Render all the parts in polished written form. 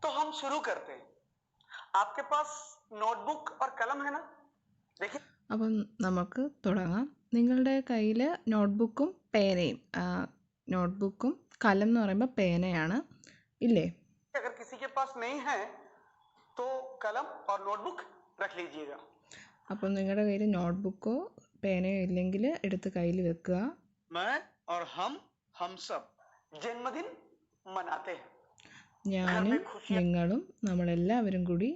तो हम शुरू करते हैं। आपके पास नोटबुक और कलम है ना? देखिए, അപ്പം നമുക്ക് തുടങ്ങാം. നിങ്ങളുടെ കയ്യിൽ നോട്ട്ബുക്കും പേനയും നോട്ട്ബുക്കും കലം എന്ന് പറയുമ്പോൾ പേനയാണ് ഇല്ലേ? अगर किसी के पास नहीं है तो कलम और नोटबुक रख लीजिएगा. അപ്പം നിങ്ങളുടെ കയ്യിൽ നോട്ട്ബുക്കോ പേനയോ ഇല്ലെങ്കിൽ എടുത്ത് കയ്യിൽ വെക്കുക. मैं और हम सब जन्मदिन मनाते हैं. ഞാനും നിങ്ങളും നമ്മളെല്ലാവരും കൂടി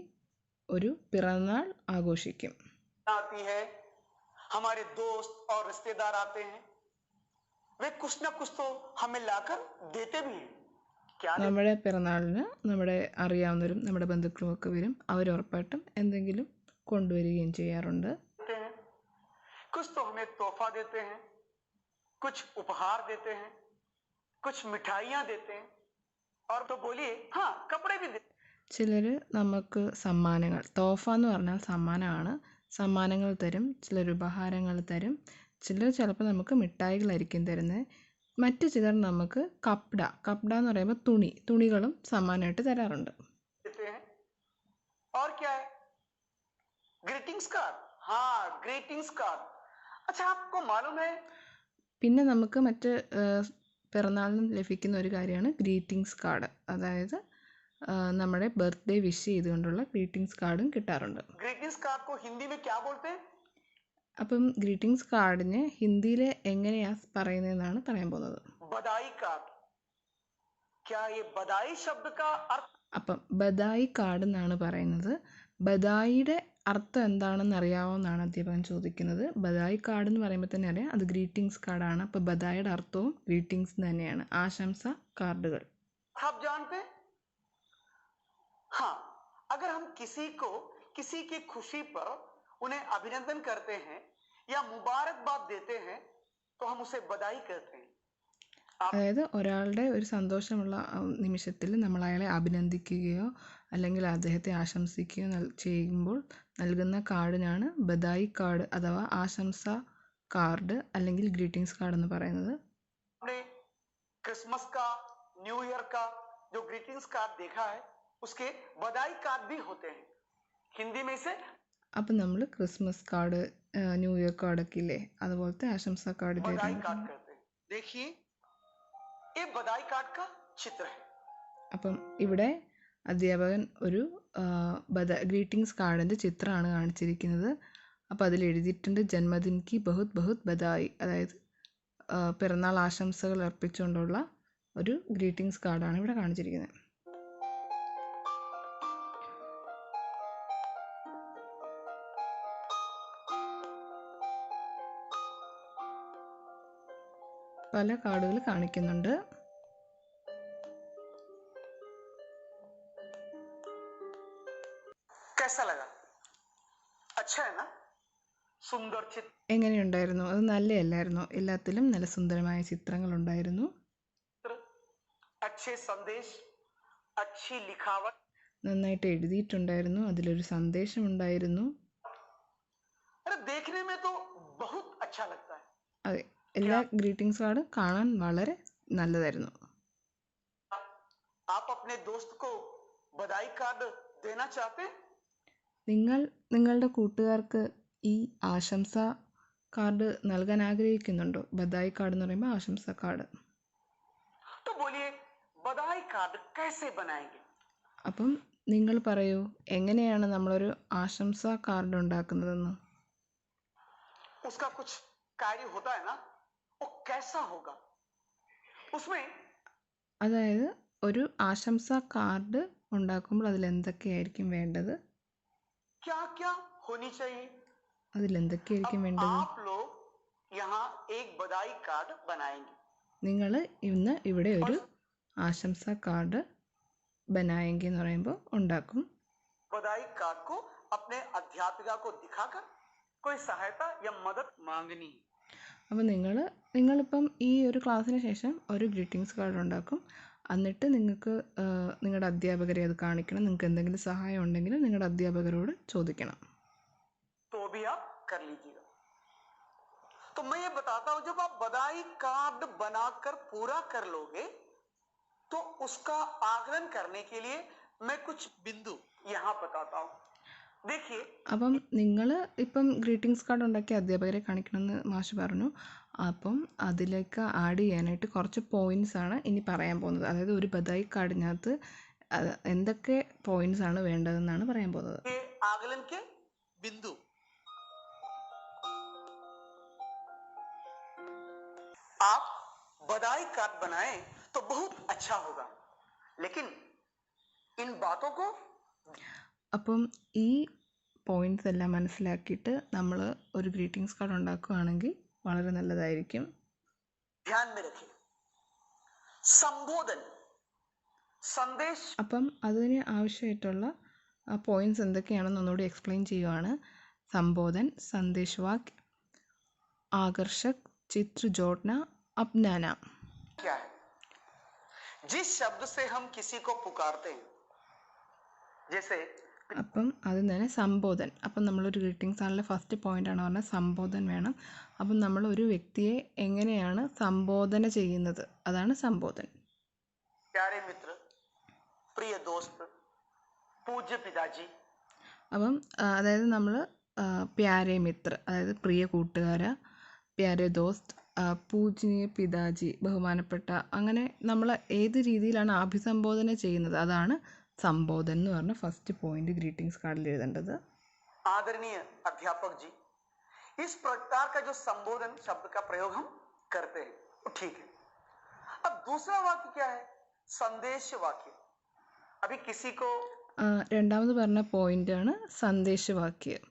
ഒരു പിറന്നാൾ ആഘോഷിക്കും. आती है, हमारे दोस्त और रिश्तेदार आते हैं, वे कुछ ना कुछ तो हमें लाकर देते भी हैं. क्या നമ്മുടെ പിറന്നാളിന് നമ്മുടെ അറിയാവുന്നവരും നമ്മുടെ ബന്ധുക്കളും ഒക്കെ വരും. അവർ ഉറപ്പായിട്ടും എന്തെങ്കിലും കൊണ്ടുവരികയും ചെയ്യാറുണ്ട്. देते हैं? कुछ तो हमें तोहफा देते हैं, कुछ उपहार देते हैं, कुछ मिठाइयां देते हैं, और तो बोलिए हाँ कपड़े भी देते. ചിലർ നമുക്ക് സമ്മാനങ്ങൾ, തോഫ എന്ന് പറഞ്ഞാൽ സമ്മാനമാണ്, സമ്മാനങ്ങൾ തരും. ചിലർ ഉപഹാരങ്ങൾ തരും. ചിലർ ചിലപ്പോൾ നമുക്ക് മിഠായികളായിരിക്കും തരുന്നത്. മറ്റു ചിലർ നമുക്ക് കപ്ഡ എന്ന് പറയുമ്പോൾ തുണികളും സമ്മാനമായിട്ട് തരാറുണ്ട്. देते हैं. और क्या है? Greetings card. हाँ, ग्रीटिंग्स कार्ड. अच्छा, आपको मालूम है പിന്നെ നമുക്ക് മറ്റ് പിറന്നാളിന് ലഭിക്കുന്ന ഒരു കാര്യമാണ് ഗ്രീറ്റിംഗ്സ് കാർഡ്. അതായത് നമ്മുടെ ബർത്ത്ഡേ വിഷ് ചെയ്തുകൊണ്ടുള്ള ഗ്രീറ്റിംഗ്സ് കാർഡും കിട്ടാറുണ്ട്. ग्रीटिंग्स कार्ड को हिंदी में क्या बोलते हैं? അപ്പം ഗ്രീറ്റിംഗ്സ് കാർഡിന് ഹിന്ദിയിൽ എങ്ങനെയാണ് പറയുന്നതെന്നാണ് പറയാൻ പോകുന്നത്. बधाई कार्ड. क्या ये बधाई शब्द का अर्थ? അപ്പം ബധായി കാർഡ് എന്നാണ് പറയുന്നത്. ബധായിയുടെ അർത്ഥം എന്താണെന്ന് അറിയാവുന്നതാണ് അധ്യാപകൻ ചോദിക്കുന്നത്. ബധായി കാർഡ് എന്ന് പറയുമ്പോൾ തന്നെ അറിയാം അത് ഗ്രീറ്റിംഗ്സ് കാർഡാണ്. അപ്പോൾ ബധായിയുടെ അർത്ഥവും ഗ്രീറ്റിംഗ്സ് തന്നെയാണ്, ആശംസ കാർഡുകൾ. आप जानते हैं? हाँ, अगर हम किसी को किसी की खुशी पर उन्हें अभिनंदन करते हैं या मुबारकबाद देते हैं तो हम उसे बधाई कहते हैं. അതായത് ഒരാളുടെ ഒരു സന്തോഷമുള്ള നിമിഷത്തിൽ നമ്മൾ അയാളെ അഭിനന്ദിക്കുകയോ അല്ലെങ്കിൽ അദ്ദേഹത്തെ ആശംസിക്കുകയോ ചെയ്യുമ്പോൾ നൽകുന്ന കാർഡിനാണ് ബധായി കാർഡ് അഥവാ ആശംസ കാർഡ് അല്ലെങ്കിൽ ഗ്രീറ്റിംഗ്സ് കാർഡ് എന്ന് പറയുന്നത്. आपने क्रिसमस का, न्यू ईयर का जो ग्रीटिंग्स कार्ड देखा है उसके बधाई कार्ड भी होते हैं. हिंदी में इसे അപ്പം നമ്മൾ ക്രിസ്മസ് കാർഡ്, ന്യൂ ഇയർ കാർഡൊക്കെ ഇല്ലേ, അതുപോലത്തെ ആശംസ കാർഡ് बधाई कार्ड कहते हैं. देखिए, ये बधाई कार्ड का चित्र है. അപ്പം ഇവിടെ അധ്യാപകൻ ഒരു ഗ്രീറ്റിംഗ്സ് കാർഡിൻ്റെ ചിത്രമാണ് കാണിച്ചിരിക്കുന്നത്. അപ്പോൾ അതിൽ എഴുതിയിട്ടുണ്ട് ജന്മദിൻ കി ബഹുത് ബഹുത് ബധായി, അതായത് പിറന്നാൾ ആശംസകൾ അർപ്പിച്ചുകൊണ്ടുള്ള ഒരു ഗ്രീറ്റിംഗ്സ് കാർഡാണ് ഇവിടെ കാണിച്ചിരിക്കുന്നത്. പല കാർഡുകൾ കാണിക്കുന്നുണ്ട്. कैसा लगा? अच्छा है ना? सुंदर चित्र. എങ്ങനെയുണ്ടായിരുന്നു? അത് നല്ലതല്ലായിരുന്നോ? എല്ലാത്തിലും നല്ല സുന്ദരമായ ചിത്രങ്ങളുണ്ടായിരുന്നു. अच्छे संदेश, अच्छी लिखावट. നന്നായിട്ട് എഴുതിയിട്ടുണ്ടായിരുന്നു. അതിലൊരു സന്ദേശമുണ്ടായിരുന്നു. अरे देखने में तो बहुत अच्छा लगता है. അതെ, എല്ലാ ഗ്രീറ്റിംഗ്സ് കാർഡും കാണാൻ വളരെ നല്ലതായിരുന്നു. आप अपने दोस्त को बधाई कार्ड देना चाहते हैं? നിങ്ങൾ നിങ്ങളുടെ കൂട്ടുകാർക്ക് ഈ ആശംസ കാർഡ് നൽകാൻ ആഗ്രഹിക്കുന്നുണ്ടോ? ബധായി കാർഡ് എന്ന് പറയുമ്പോൾ ആശംസ കാർഡ്. तो बोलिए बधाई कार्ड कैसे बनाएंगे? അപ്പം നിങ്ങൾ പറയൂ, എങ്ങനെയാണ് നമ്മളൊരു ആശംസ കാർഡ് ഉണ്ടാക്കുന്നതെന്ന്? उसका कुछ कार्य होता है ना, वो कैसा होगा? उसमें അതായത് ഒരു ആശംസ കാർഡ് ഉണ്ടാക്കുമ്പോൾ അതിൽ എന്തൊക്കെയായിരിക്കും വേണ്ടത്? क्या क्या होनी चाहिए? അതിൽ എന്തൊക്കെയായിരിക്കും വേണ്ടത്? आप लोग यहाँ एक बधाई कार्ड बनाएंगे. നിങ്ങൾ ഇന്ന് ഇവിടെ ഒരു ആശംസ കാർഡ് ബനായെങ്കി എന്ന് പറയുമ്പോൾ ഉണ്ടാക്കും. बधाई कार्ड को अपने अध्यापिका को दिखाकर कोई सहायता या मदद मांगनी. അപ്പോൾ നിങ്ങളിപ്പം ഈ ഒരു ക്ലാസ്സിന് ശേഷം ഒരു ഗ്രീറ്റിംഗ്സ് കാർഡ് ഉണ്ടാക്കും. എന്നിട്ട് നിങ്ങൾക്ക് നിങ്ങളുടെ അധ്യാപകരെ അത് കാണിക്കണം. നിങ്ങൾക്ക് എന്തെങ്കിലും സഹായം ഉണ്ടെങ്കിൽ നിങ്ങളുടെ അധ്യാപകരോട് ചോദിക്കണം. तो भी आप कर लीजिएगा. तो मैं ये बताता हूं, जब आप बधाई कार्ड बनाकर पूरा कर लोगे तो उसका आकलन करने के लिए मैं कुछ बिंदु यहाँ बताता हूँ. देखिए, അപ്പം നിങ്ങൾ ഇപ്പം ഗ്രീറ്റിംഗ്സ് കാർഡ് ഉണ്ടാക്കി അധ്യാപകരെ കാണിക്കണമെന്ന് മാഷ് പറഞ്ഞു. അപ്പം അതിലേക്ക് ആഡ് ചെയ്യാനായിട്ട് കുറച്ച് പോയിൻറ്റ്സ് ആണ് ഇനി പറയാൻ പോകുന്നത്. അതായത് ഒരു ബദായി കാർഡിനകത്ത് എന്തൊക്കെ പോയിൻറ്റ്സ് ആണ് വേണ്ടതെന്നാണ് പറയാൻ പോകുന്നത്. ये आकलन के बिंदु. आप बधाई कार्ड बनाएं तो बहुत अच्छा होगा, लेकिन इन बातों को അപ്പം ഈ പോയിൻറ്റ്സ് എല്ലാം മനസ്സിലാക്കിയിട്ട് നമ്മൾ ഒരു ഗ്രീറ്റിംഗ്സ് കാർഡ് ഉണ്ടാക്കുകയാണെങ്കിൽ വളരെ നല്ലതായിരിക്കും. ध्यान में रखें. संबोधन, संदेश. അപ്പം അതിന് ആവശ്യമായിട്ടുള്ള പോയിൻറ്റ്സ് എന്തൊക്കെയാണെന്ന് ഒന്നുകൂടി എക്സ്പ്ലെയിൻ ചെയ്യുവാണ്. संबोधन, संदेश वाक्य, आकर्षक, चित्र जोड़ना, अपनाना. क्या है? जिस शब्द से हम किसी को पुकारते हैं, जैसे അപ്പം അതിൽ തന്നെ സംബോധൻ. അപ്പം നമ്മളൊരു ഗ്രീറ്റിംഗ്സ് കാർഡിലെ ഫസ്റ്റ് പോയിൻ്റാണ് പറഞ്ഞാൽ സംബോധൻ വേണം. അപ്പം നമ്മൾ ഒരു വ്യക്തിയെ എങ്ങനെയാണ് സംബോധന ചെയ്യുന്നത്, അതാണ് സംബോധൻ. प्यारे मित्र, प्रिय दोस्त, पूज्य पिताजी. അപ്പം അതായത് നമ്മൾ പ്യാരെ മിത്ര, അതായത് പ്രിയ കൂട്ടുകാര, പ്യാരെ ദോസ്ത്, പൂജനീയ പിതാജി, ബഹുമാനപ്പെട്ട, അങ്ങനെ നമ്മൾ ഏത് രീതിയിലാണ് അഭിസംബോധന ചെയ്യുന്നത് അതാണ് സംബോധൻ എന്ന് പറഞ്ഞ ഫസ്റ്റ് പോയിന്റ് ഗ്രീറ്റിംഗ്സ് കാർഡിൽ എഴുതേണ്ടത്. आदरणीय अध्यापक जी, इस प्रकार का जो संबोधन शब्द का प्रयोग हम करते हैं वो ठीक है. अब दूसरा वाक्य क्या है? संदेश वाक्य. अभी किसी को രണ്ടാമത് പറഞ്ഞ പോയിൻ്റാണ് സന്ദേശവാക്യം.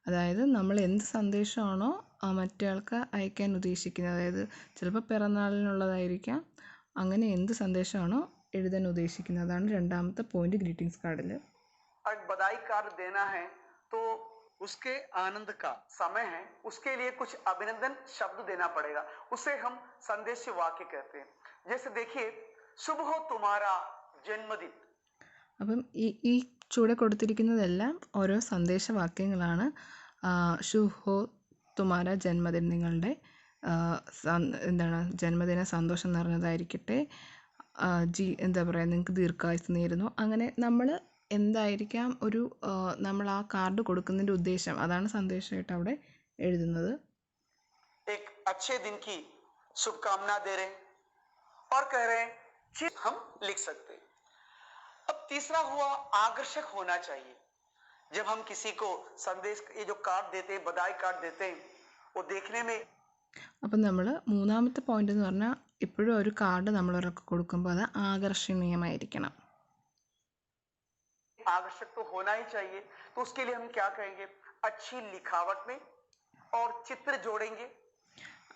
അതായത് നമ്മൾ എന്ത് സന്ദേശമാണോ മറ്റേ ആൾക്ക് അയക്കാൻ ഉദ്ദേശിക്കുന്നത്, അതായത് ചിലപ്പോൾ പിറന്നാളിനുള്ളതായിരിക്കാം, അങ്ങനെ എന്ത് സന്ദേശമാണോ എഴുതാൻ ഉദ്ദേശിക്കുന്നത് അതാണ് രണ്ടാമത്തെ പോയിന്റ് ഗ്രീറ്റിംഗ്സ് കാർഡിൽ. बधाई कार्ड देना है तो उसके आनंद का समय है, उसके लिए कुछ अभिनंदन शब्द देना पड़ेगा, उसे हम संदेश वाक्य कहते हैं. जैसे देखिए, शुभ हो तुम्हारा जन्मदिन. അപ്പം ഈ ചൂടെ കൊടുത്തിരിക്കുന്നതെല്ലാം ഓരോ സന്ദേശവാക്യങ്ങളാണ്. ശുഭ് ഹോ തുമാര ജന്മദിൻ, നിങ്ങളുടെ എന്താണ് ജന്മദിന സന്തോഷം നിറഞ്ഞതായിരിക്കട്ടെ, എന്താ പറയുക, നിങ്ങൾക്ക് ദീർഘായുസ് നേരുന്നു. അങ്ങനെ നമ്മൾ എന്തായിരിക്കാം ഒരു നമ്മൾ ആ കാർഡ് കൊടുക്കുന്നതിൻ്റെ ഉദ്ദേശം, അതാണ് സന്ദേശമായിട്ട് അവിടെ എഴുതുന്നത്. एक अच्छे दिन की शुभकामना दे रहे और कह रहे हैं, हम लिख सकते हैं. अब तीसरा हुआ आकर्षक होना चाहिए. जब हम किसी को संदेश, ये जो कार्ड देते हैं, बधाई कार्ड देते हैं, वो देखने में. അപ്പം നമ്മൾ മൂന്നാമത്തെ പോയിന്റ് എന്ന് പറഞ്ഞാൽ ഇപ്പോഴും ഒരു കാർഡ് നമ്മൾ ഒരാൾക്ക് കൊടുക്കുമ്പോൾ അത് ആകർഷണീയമായിരിക്കണം. आकर्षक तो होना ही चाहिए. तो उसके लिए हम क्या कहेंगे? अच्छी लिखावट में और चित्र जोड़ेंगे.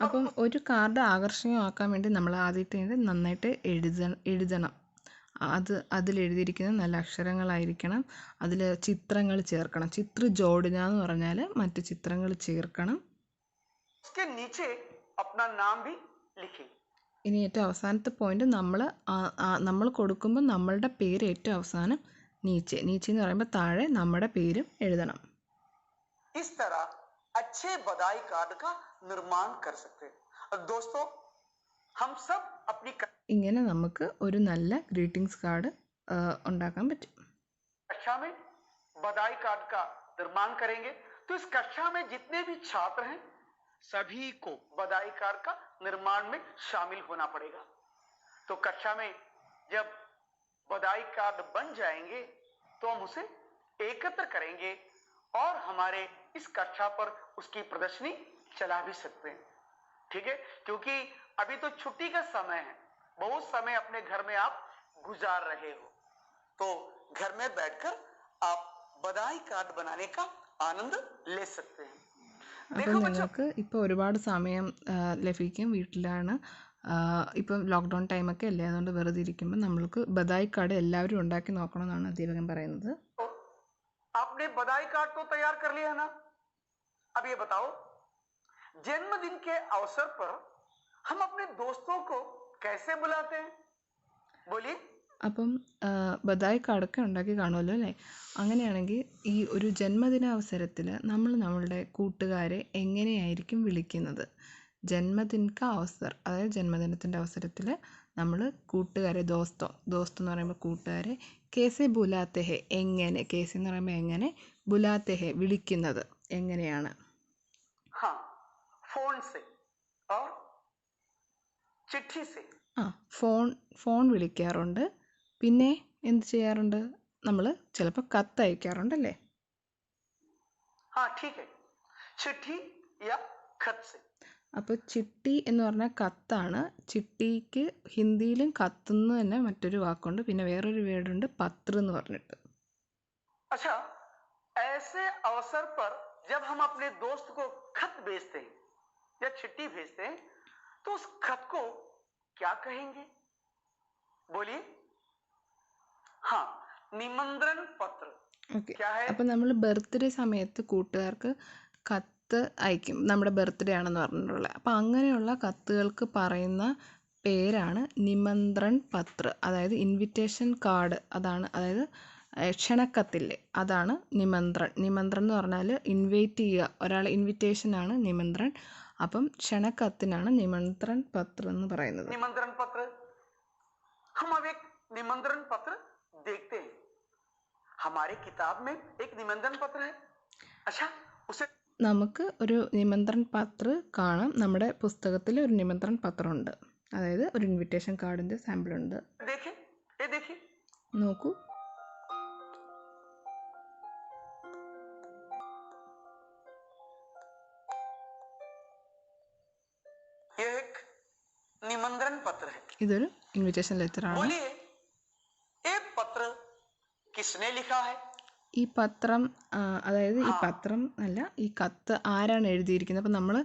അപ്പം ഒരു കാർഡ് ആകർഷണീയമാക്കാൻ വേണ്ടി നമ്മൾ ആദ്യത്തെ നന്നായിട്ട് എഴുതണം. അതിലെഴുതിയിരിക്കുന്നത് നല്ല അക്ഷരങ്ങളായിരിക്കണം. അതിൽ ചിത്രങ്ങൾ ചേർക്കണം. ചിത്ര ജോഡന എന്ന് പറഞ്ഞാൽ മറ്റ് ചിത്രങ്ങൾ ചേർക്കണം. उसके नीचे अपना नाम भी लिखें. ഇനി ഏറ്റവും അവസാനത്തെ പോയിന്റ്, നമ്മൾ കൊടുക്കുമ്പോൾ നമ്മളുടെ പേര് ഏറ്റവും അവസാനം നീച്ചെ എന്ന് പറയുമ്പോൾ താഴെ നമ്മുടെ പേരും എഴുതണം. इस तरह अच्छे बधाई कार्ड का निर्माण कर सकते हैं. और दोस्तों, हम सब अपनी ഇങ്ങനെ നമുക്ക് ഒരു നല്ല ഗ്രീറ്റിംഗ്സ് കാർഡ് ഉണ്ടാക്കാൻ പറ്റും. कक्षा में बधाई कार्ड का निर्माण करेंगे तो इस कक्षा में जितने भी छात्र हैं सभी को बधाई कार्ड का निर्माण में शामिल होना पड़ेगा. तो कक्षा में जब बधाई कार्ड बन जाएंगे तो हम उसे एकत्र करेंगे और हमारे इस कक्षा पर उसकी प्रदर्शनी चला भी सकते हैं. ठीक है, क्योंकि अभी तो छुट्टी का समय है, बहुत समय अपने घर में आप गुजार रहे हो, तो घर में बैठकर आप बधाई कार्ड बनाने का आनंद ले सकते हैं. അപ്പം നിങ്ങൾക്ക് ഇപ്പോൾ ഒരുപാട് സമയം ലഭിക്കും, വീട്ടിലാണ്, ഇപ്പം ലോക്ക്ഡൗൺ ടൈമൊക്കെ അല്ലേ, അതുകൊണ്ട് വെറുതെ ഇരിക്കുമ്പോൾ നമ്മൾക്ക് ബധായി കാർഡ് എല്ലാവരും ഉണ്ടാക്കി നോക്കണമെന്നാണ് അധ്യാപകൻ പറയുന്നത്. आपने बधाई कार्ड तो तैयार कर लिया है ना? अब ये बताओ, जन्मदिन के अवसर पर हम अपने दोस्तों को कैसे बुलाते हैं? बोलिए. അപ്പം ബധായി കാർഡൊക്കെ ഉണ്ടാക്കി കാണുമല്ലോ അല്ലേ? അങ്ങനെയാണെങ്കിൽ ഈ ഒരു ജന്മദിനാവസരത്തിൽ നമ്മൾ നമ്മളുടെ കൂട്ടുകാരെ എങ്ങനെയായിരിക്കും വിളിക്കുന്നത്? ജന്മദിൻ കാ അവസർ, അതായത് ജന്മദിനത്തിൻ്റെ അവസരത്തിൽ നമ്മൾ കൂട്ടുകാരെ, ദോസ്തോ എന്ന് പറയുമ്പോൾ കൂട്ടുകാരെ കേസെ ബുലാത്തെ ഹെ എങ്ങനെ, കേസ് എന്ന് പറയുമ്പോൾ എങ്ങനെ, ബുലാത്തെ ഹെ വിളിക്കുന്നത് എങ്ങനെയാണ്. हाँ फोन से और चिट्ठी से. ആ ഫോൺ വിളിക്കാറുണ്ട്, പിന്നെ എന്ത് ചെയ്യാറുണ്ട്, നമ്മൾ ചിലപ്പോൾ കത്ത് അയക്കാറുണ്ടല്ലേ. हाँ ठीक है, चिट्ठी या खत से. അപ്പോൾ ചിട്ടി എന്ന് പറഞ്ഞാൽ കത്താണ്. ചിട്ടിക്ക് ഹിന്ദിയിലും കത്തെന്ന് തന്നെ മറ്റൊരു വാക്കുണ്ട്, പിന്നെ വേറൊരു വേർഡുണ്ട് പത്ര എന്ന് പറഞ്ഞിട്ട്. अच्छा, ऐसे अवसर पर जब हम अपने दोस्त को खत भेजते हैं या चिट्ठी भेजते हैं तो उस खत को क्या कहेंगे, बोलिए. हाँ, निमंत्रण पत्र. ഓക്കെ, क्या है? അപ്പം നമ്മൾ ബർത്ത്ഡേ സമയത്ത് കൂട്ടുകാർക്ക് കത്ത് അയക്കും, നമ്മുടെ ബർത്ത്ഡേ ആണെന്ന് പറഞ്ഞിട്ടുള്ളത്. അപ്പം അങ്ങനെയുള്ള കത്തുകൾക്ക് പറയുന്ന പേരാണ് നിമന്ത്രൺ പത്ര, അതായത് ഇൻവിറ്റേഷൻ കാർഡ്. അതായത് ക്ഷണക്കത്തില്ലേ, അതാണ് നിമന്ത്രൺ. നിമന്ത്രൺ എന്ന് പറഞ്ഞാൽ ഇൻവൈറ്റ് ചെയ്യുക, ഒരാളെ ഇൻവിറ്റേഷനാണ് നിമന്ത്രൺ. അപ്പം ക്ഷണക്കത്തിനാണ് നിമന്ത്രൺ പത്ര എന്ന് പറയുന്നത്. निमंत्रण पत्र. हम अब एक निमंत्रण पत्र देखते हैं. हमारे किताब में एक निमंत्रण पत्र है. अच्छा, उसे നമുക്ക് ഒരു നിമന്ത്രൺ പത്ര കാണാം. നമ്മുടെ പുസ്തകത്തിൽ ഒരു നിമന്ത്രൺ പത്രമുണ്ട്, അതായത് ഒരു ഇൻവിറ്റേഷൻ കാർഡിൻ്റെ സാമ്പിളുണ്ട്. देखें, ये देखिए. നോക്കൂ. ये एक निमंत्रण पत्र है. ഇതൊരു ഇൻവിറ്റേഷൻ ലെറ്ററാണ്. बोलिए, ये पत्र किसने लिखा है? ഈ പത്രം അതായത് ഈ പത്രം അല്ല, ഈ കത്ത് ആരാണ് എഴുതിയിരിക്കുന്നത്. അപ്പം നമ്മൾ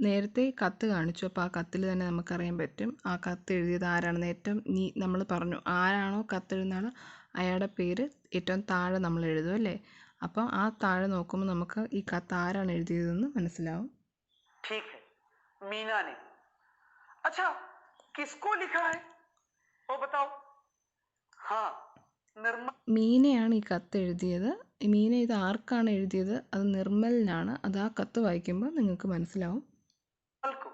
നേരത്തെ കത്ത് കാണിച്ചു, അപ്പോൾ ആ കത്തിൽ തന്നെ നമുക്കറിയാൻ പറ്റും ആ കത്ത് എഴുതിയത് ആരാണെന്ന്. ഏറ്റവും നമ്മൾ പറഞ്ഞു ആരാണോ കത്ത് എഴുതുന്ന ആൾ, അയാളുടെ പേര് ഏറ്റവും താഴെ നമ്മൾ എഴുതും അല്ലേ. അപ്പം ആ താഴെ നോക്കുമ്പോൾ നമുക്ക് ഈ കത്ത് ആരാണ് എഴുതിയതെന്ന് മനസ്സിലാവും. ठीक है, मीना ने. अच्छा, किसको लिखा है वो बताओ. हाँ, निर्मल. മീനയാണ് ഈ കത്ത് എഴുതിയത്. മീന ഇത് ആർക്കാണ് എഴുതിയത്, അത് നിർമ്മലിനാണ്. അത് ആ കത്ത് വായിക്കുമ്പോൾ നിങ്ങൾക്ക് മനസ്സിലാവും. को.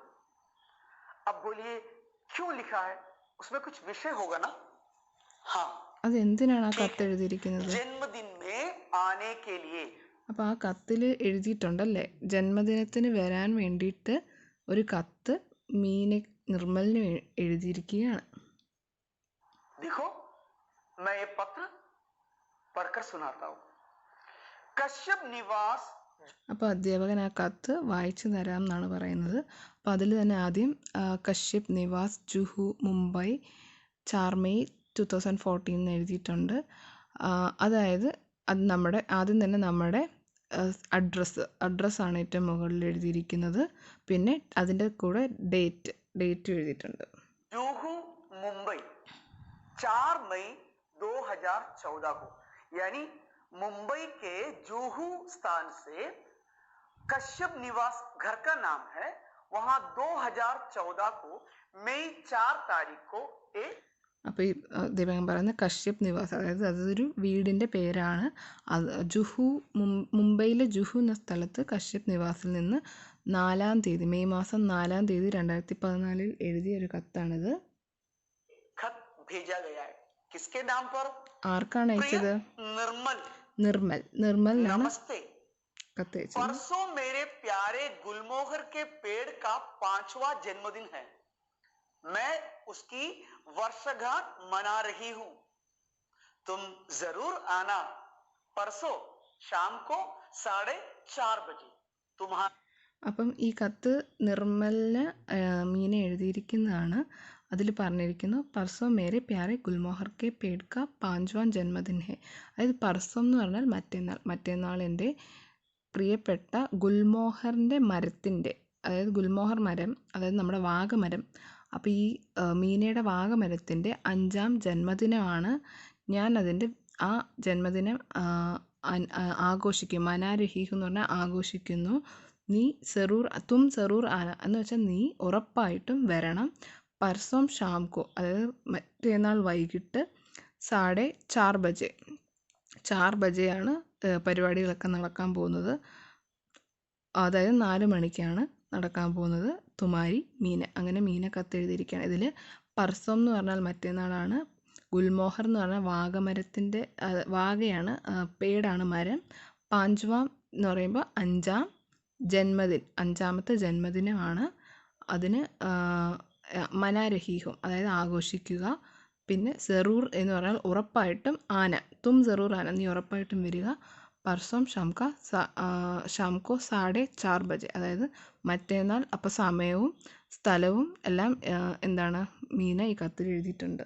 अब बोलिए क्यों लिखा है, उसमें कुछ विषय होगा ना. हाँ, അത് എന്തിനാണ് ആ കത്ത് എഴുതിയിരിക്കുന്നത്. जन्मदिन में आने के लिए. അപ്പോൾ ആ കത്തിൽ എഴുതിയിട്ടുണ്ടല്ലേ, ജന്മദിനത്തിന് വരാൻ വേണ്ടിയിട്ട് ഒരു കത്ത് നിർമ്മലിന് എഴുതിയിരിക്കുകയാണ്. देखो, मैं ये पत्र पढ़कर सुनाता हूँ. कश्यप निवास. അപ്പോൾ അധ്യാപകൻ ആ കത്ത് വായിച്ചു തരാം എന്നാണ് പറയുന്നത്. അപ്പോൾ അതിൽ തന്നെ ആദ്യം കശ്യപ് നിവാസ് ജുഹു മുംബൈ 4 മെയ് 2014 എന്ന് എഴുതിയിട്ടുണ്ട്. അതായത് അത് ആദ്യം തന്നെ നമ്മുടെ അഡ്രസ്സാണ് ഏറ്റവും മുകളിൽ എഴുതിയിരിക്കുന്നത്. പിന്നെ അതിൻ്റെ കൂടെ ഡേറ്റ് എഴുതിയിട്ടുണ്ട്. जूहू मुंबई 4 मई 2014 को, यानी मुंबई के जूहू स्थान से कश्यप निवास घर का नाम है. वहां 2014 को मई 4 तारीख को एक. അപ്പോൾ ഈ ദീപകൻ പറയുന്ന കശ്യപ് നിവാസ്, അതായത് അതൊരു വീടിൻ്റെ പേരാണ്. മുംബൈയിലെ ജുഹു എന്ന സ്ഥലത്ത് കശ്യപ് നിവാസിൽ നിന്ന് 4-ാം തീയതി, മെയ് മാസം 4-ാം തീയതി 2014 എഴുതിയ ഒരു കത്താണിത്. ആർക്കാണ് അയച്ചത്? നിർമ്മലാണ് കത്ത് അയച്ചത്. परसों मेरे प्यारे गुलमोहर के पेड़ का 5वां जन्मदिन है. मैं उसकी वर्षगांठ मना रही हूं. तुम जरूर आना. परसों शाम को 4:30 बजे. तुम्हारा. അപ്പം ഈ കത്ത് നിർമ്മലിന് മീന എഴുതിയിരിക്കുന്നതാണ്. അതിൽ പറഞ്ഞിരിക്കുന്നു പർസോ മേരെ പ്യാരെ ഗുൽമോഹർ കെ പേഡ് കാ 5വാം ജന്മദിൻ ഹെ. അതായത് പർസോ എന്ന് പറഞ്ഞാൽ മറ്റന്നാൾ എൻ്റെ പ്രിയപ്പെട്ട ഗുൽമോഹറിൻ്റെ മരത്തിൻ്റെ, അതായത് ഗുൽമോഹർ മരം, അതായത് നമ്മുടെ വാഗമരം. അപ്പോൾ ഈ മീനയുടെ വാഗമരത്തിൻ്റെ 5ാം ജന്മദിനമാണ്. ഞാൻ അതിൻ്റെ ആ ജന്മദിനം ആഘോഷിക്കും. മനാരഹീഹ് എന്ന് പറഞ്ഞാൽ ആഘോഷിക്കുന്നു. തും സറൂർ ആന എന്ന് വെച്ചാൽ നീ ഉറപ്പായിട്ടും വരണം. പർസോം ഷാംകോ, അതായത് മറ്റന്നാൾ വൈകിട്ട് 4:30 ബജെ 4 ബജെയാണ് പരിപാടികളൊക്കെ നടക്കാൻ പോകുന്നത്. അതായത് 4 മണിക്കാണ് നടക്കാൻ പോകുന്നത്. തുമാരി മീന, അങ്ങനെ മീന കത്ത് എഴുതിയിരിക്കുകയാണ്. ഇതിൽ പർസോം എന്ന് പറഞ്ഞാൽ മറ്റന്നാളാണ്, ഗുൽമോഹർ എന്ന് പറഞ്ഞാൽ വാഗമരത്തിൻ്റെ വാഗയാണ്, പേടാണ് മരം. പാഞ്ച്വാം എന്ന് പറയുമ്പോൾ അഞ്ചാമത്തെ ജന്മദിനമാണ്. അതിന് മനാരഹീഹും അതായത് ആഘോഷിക്കുക. പിന്നെ സെറൂർ എന്ന് പറഞ്ഞാൽ ഉറപ്പായിട്ടും ആന. തും സെറൂർ ആന, നീ ഉറപ്പായിട്ടും വരിക. പർസോം ഷാംകോ 4:30 ബജെ, അതായത് മറ്റേന്നാൾ. അപ്പോൾ സമയവും സ്ഥലവും എല്ലാം എന്താണ് മീന ഈ കത്തിൽ എഴുതിയിട്ടുണ്ട്.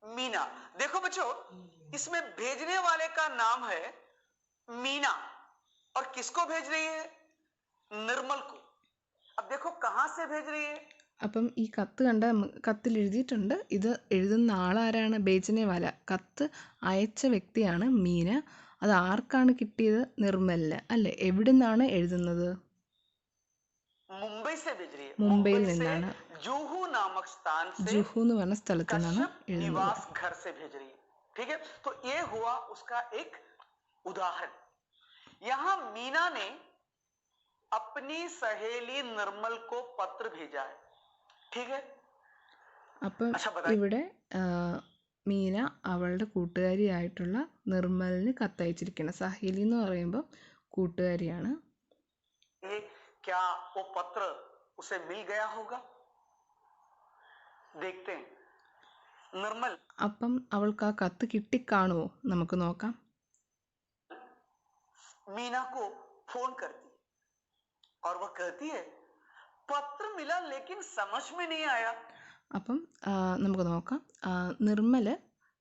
मीना, देखो बच्चों, इसमें भेजने वाले का नाम है मीना और किसको भेज रही है? निर्मल को. अब देखो कहां से भेज रही है? അപ്പം ഈ കത്തിൽ എഴുതിയിട്ടുണ്ട്. ഇത് എഴുതുന്ന ആളാരാണ്? ബേജനേവാല. കത്ത് അയച്ച വ്യക്തിയാണ് മീന. അത് ആർക്കാണ് കിട്ടിയത്? നിർമ്മലിന് അല്ലേ? എവിടുന്നാണ് എഴുതുന്നത്? മുംബൈയിൽ നിന്നാണ്. ജൂഹു नामक स्थान से, ജൂഹു എന്ന് പറഞ്ഞ സ്ഥലത്ത് നിന്നാണ് എഴുതുന്നത്. निवास घर से भेज रही है. ठीक है, तो ये हुआ उसका एक उदाहरण. यहाँ मीना ने अपनी सहेली निर्मल को पत्र भेजा है. ठीक है. അപ്പം ഇവിടെ മീന അവളുടെ കൂട്ടുകാരിയായിട്ടുള്ള നിർമ്മലിന് കത്തയച്ചിരിക്കണം. സഹേലി എന്ന് പറയുമ്പോൾ കൂട്ടുകാരിയാണ്. क्या वो पत्र उसे मिल गया होगा? देखते हैं. निर्मल, അപ്പം അവൾക്ക് ആ കത്ത് കിട്ടിക്കാണുമോ? നമുക്ക് നോക്കാം. मीना को फोन करती है और वह कहती है पत्र मिला लेकिन समझ में नहीं आया. അപ്പം നമുക്ക് നോക്കാം. നിർമ്മല്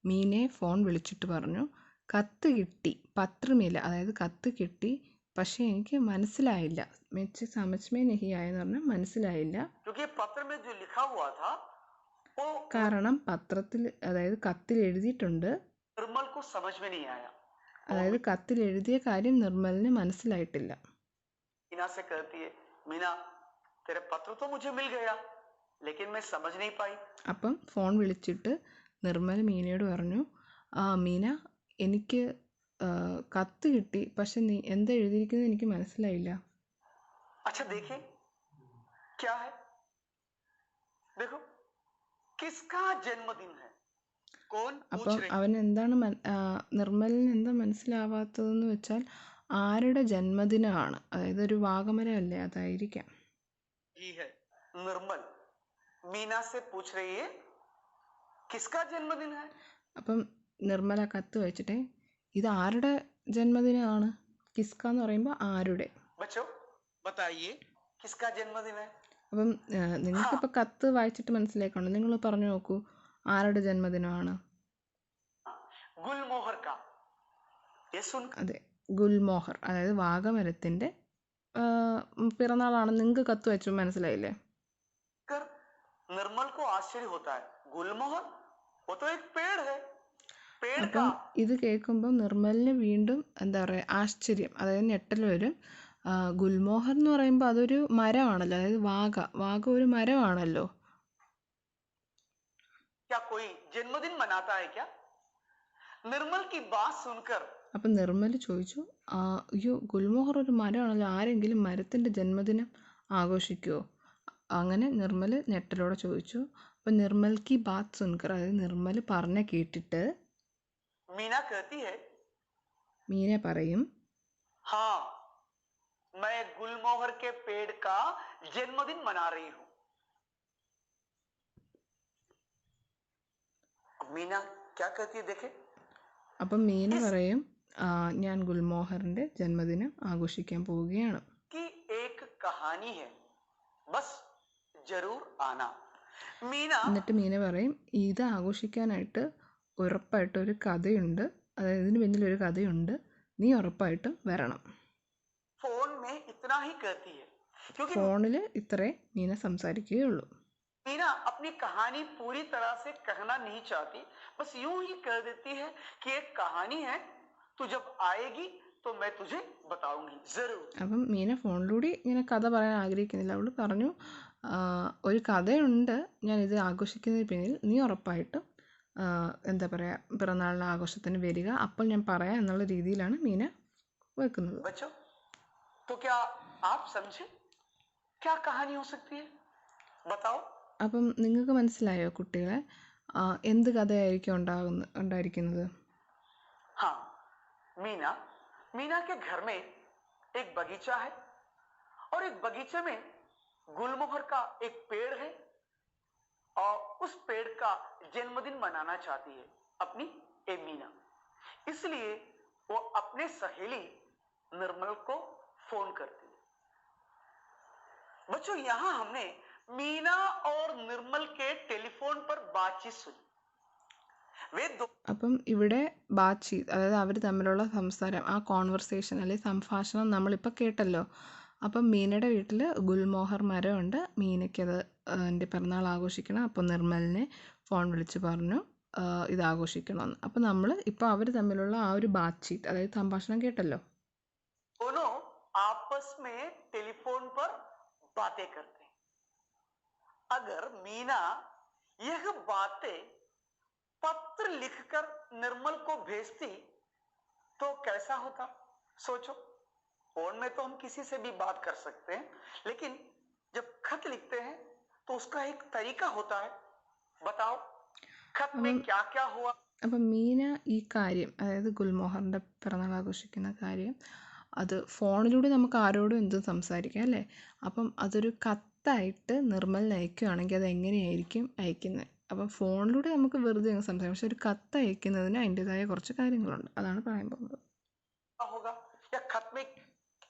മീനയെ ഫോൺ വിളിച്ചിട്ട് പറഞ്ഞു, കത്ത് കിട്ടി, പത്രമില്ല, അതായത് കത്ത് കിട്ടി, പക്ഷെ എനിക്ക് മനസ്സിലായില്ല. മെച്ച് സമജ്മേ നഹി ആയെന്ന് പറഞ്ഞാൽ മനസ്സിലായില്ല. കാരണം പത്രത്തിൽ, അതായത് കത്തിൽ എഴുതിയിട്ടുണ്ട്, അതായത് കത്തിൽ എഴുതിയ കാര്യം നിർമ്മലിന് മനസ്സിലായിട്ടില്ല. അപ്പം ഫോൺ വിളിച്ചിട്ട് നിർമ്മൽ മീനയോട് പറഞ്ഞു, മീന, എനിക്ക് കത്ത് കിട്ടി, പക്ഷെ നീ എന്താ എഴുതിയിരിക്കുന്നത് എനിക്ക് മനസ്സിലായില്ല. अच्छा देखिए क्या है, देखो किसका जन्मदिन है, कौन पूछ रही है? അവൻ എന്താണ് നിർമ്മലിന് എന്താ മനസ്സിലാവാത്തതെന്ന് വെച്ചാൽ ആരുടെ ജന്മദിനമാണ്, അതായത് ഒരു വാഗമരമല്ലേ, അതായിരിക്കാം. നിർമ്മൽ मीना से पूछ रही है किसका जन्मदिन है. അപ്പം നിർമ്മല കത്ത് വായിച്ചിട്ടെ, ഇത് ആരുടെ ജന്മദിനമാണ്? കിസ്ക എന്ന് പറയുമ്പോൾ ആരുടെ. അപ്പം നിങ്ങൾക്കിപ്പോൾ കത്ത് വായിച്ചിട്ട് മനസ്സിലാക്കണോ? നിങ്ങൾ പറഞ്ഞു നോക്കൂ, ആരുടെ ജന്മദിനമാണ്? അതെ, ഗുൽമോഹർ, അതായത് വാഗമരത്തിന്റെ പിറന്നാളാണ്. നിങ്ങൾക്ക് കത്ത് വായിച്ചു മനസ്സിലായില്ലേ? നിർമ്മൽ को आश्चर्य होता है, गुलमोहर वो तो एक पेड़ है. അപ്പം ഇത് കേൾക്കുമ്പോൾ നിർമ്മലിന് വീണ്ടും എന്താ പറയുക, ആശ്ചര്യം, അതായത് ഞെട്ടൽ വരും. ഗുൽമോഹർ എന്ന് പറയുമ്പോൾ അതൊരു മരമാണല്ലോ, അതായത് വാഗ ഒരു മരമാണല്ലോ. അപ്പം നിർമ്മൽ ചോദിച്ചു, അയ്യോ ഗുൽമോഹർ ഒരു മരമാണല്ലോ, ആരെങ്കിലും മരത്തിന്റെ ജന്മദിനം ആഘോഷിക്കുമോ? അങ്ങനെ നിർമ്മൽ ഞെട്ടലോടെ ചോദിച്ചു. അപ്പം നിർമ്മൽ കി ബാത് സുൻകർ, അതായത് നിർമ്മൽ പറഞ്ഞ കേട്ടിട്ട് മീന പറയും, हाँ मैं गुलमोहर के पेड़ का जन्मदिन मना रही हूं. मीना क्या कहती है देखे. അപ്പം മീന പറയും, ഞാൻ ഗുൽമോഹറിന്റെ ജന്മദിനം ആഘോഷിക്കാൻ പോവുകയാണ്. एक कहानी है, बस जरूर आना. എന്നിട്ട് മീന പറയും, ഇത് ആഘോഷിക്കാനായിട്ട് ഉറപ്പായിട്ടും ഒരു കഥയുണ്ട്, അതായത് ഇതിന് പിന്നിലൊരു കഥയുണ്ട്, നീ ഉറപ്പായിട്ടും വരണം. ഫോണിൽ ഇത്രേ മീന സംസാരിക്കുകയുള്ളൂ. मीना अपनी कहानी पूरी तरह से कहना नहीं चाहती, बस यूं ही कह देती है कि एक कहानी है, तू जब आएगी तो मैं तुझे बताऊंगी जरूर. അപ്പം മീന ഫോണിലൂടെ ഇങ്ങനെ കഥ പറയാൻ ആഗ്രഹിക്കുന്നില്ല. അവൾ പറഞ്ഞു, ഒരു കഥയുണ്ട്, ഞാൻ ഇത് ആഘോഷിക്കുന്നതിന് പിന്നിൽ, നീ ഉറപ്പായിട്ടും എന്താ പറയുക, പിറന്നാളിന് ആഘോഷത്തിന് വരിക, അപ്പോൾ ഞാൻ പറയാം എന്നുള്ള രീതിയിലാണ് മീന വെക്കുന്നത്. അപ്പം നിങ്ങൾക്ക് മനസ്സിലായോ കുട്ടികളെ, എന്ത് കഥയായിരിക്കും ഉണ്ടായിരിക്കുന്നത്? हाँ, मीना मीना के घर में एक बगीचा है और एक बगीचे में गुलमोहर का एक पेड़ है और उस पेड़ का जन्मदिन मनाना चाहती है अपनी ए मीना। इसलिए वो अपने सहेली निर्मल को फोन करती है। बच्चों, यहां हमने मीना और निर्मल के टेलीफोन पर बातचीत सुनी। वे दो അപ്പം ഇവിടെ ബാത്ചീത്, അതായത് അവർ തമ്മിലുള്ള സംസാരം, ആ കോൺവെർസേഷൻ അല്ലെങ്കിൽ സംഭാഷണം നമ്മളിപ്പോൾ കേട്ടല്ലോ. അപ്പം മീനയുടെ വീട്ടിൽ ഗുൽമോഹർ മരമുണ്ട്. മീനയ്ക്കത് എൻ്റെ പിറന്നാൾ ആഘോഷിക്കണം. അപ്പോൾ നിർമ്മലിനെ ഫോൺ വിളിച്ച് പറഞ്ഞു ഇത് ആഘോഷിക്കണമെന്ന്. അപ്പം നമ്മൾ ഇപ്പോൾ അവർ തമ്മിലുള്ള ആ ഒരു ബാത്ചീത്, അതായത് സംഭാഷണം കേട്ടല്ലോ. दोनों आपस में टेलीफोन पर बातें करते हैं। अगर मीना यह बातें पत्र लिखकर निर्मल को भेजती तो कैसा होता? सोचो, फोन में तो हम किसी से भी बात कर सकते हैं, लेकिन जब खत लिखते हैं तो उसका एक तरीका होता है। बताओ, खत में क्या क्या हुआ? അപ്പം മീന ഈ കാര്യം, അതായത് ഗുൽമോഹറിൻ്റെ പിറന്നാൾ ആഘോഷിക്കുന്ന കാര്യം, അത് ഫോണിലൂടെ നമുക്ക് ആരോടും എന്തും സംസാരിക്കാം അല്ലേ? അപ്പം അതൊരു കത്തായിട്ട് നിർമ്മലിന് അയക്കുകയാണെങ്കിൽ അത് എങ്ങനെയായിരിക്കും അയക്കുന്നത്? അപ്പം ഫോണിലൂടെ നമുക്ക് വെറുതെ അങ്ങ് സംസാരിക്കാം, പക്ഷെ ഒരു കത്ത് അയക്കുന്നതിന് അതിൻ്റെതായ കുറച്ച് കാര്യങ്ങളുണ്ട്. അതാണ് പറയാൻ പോകുന്നത്. होगा या खत में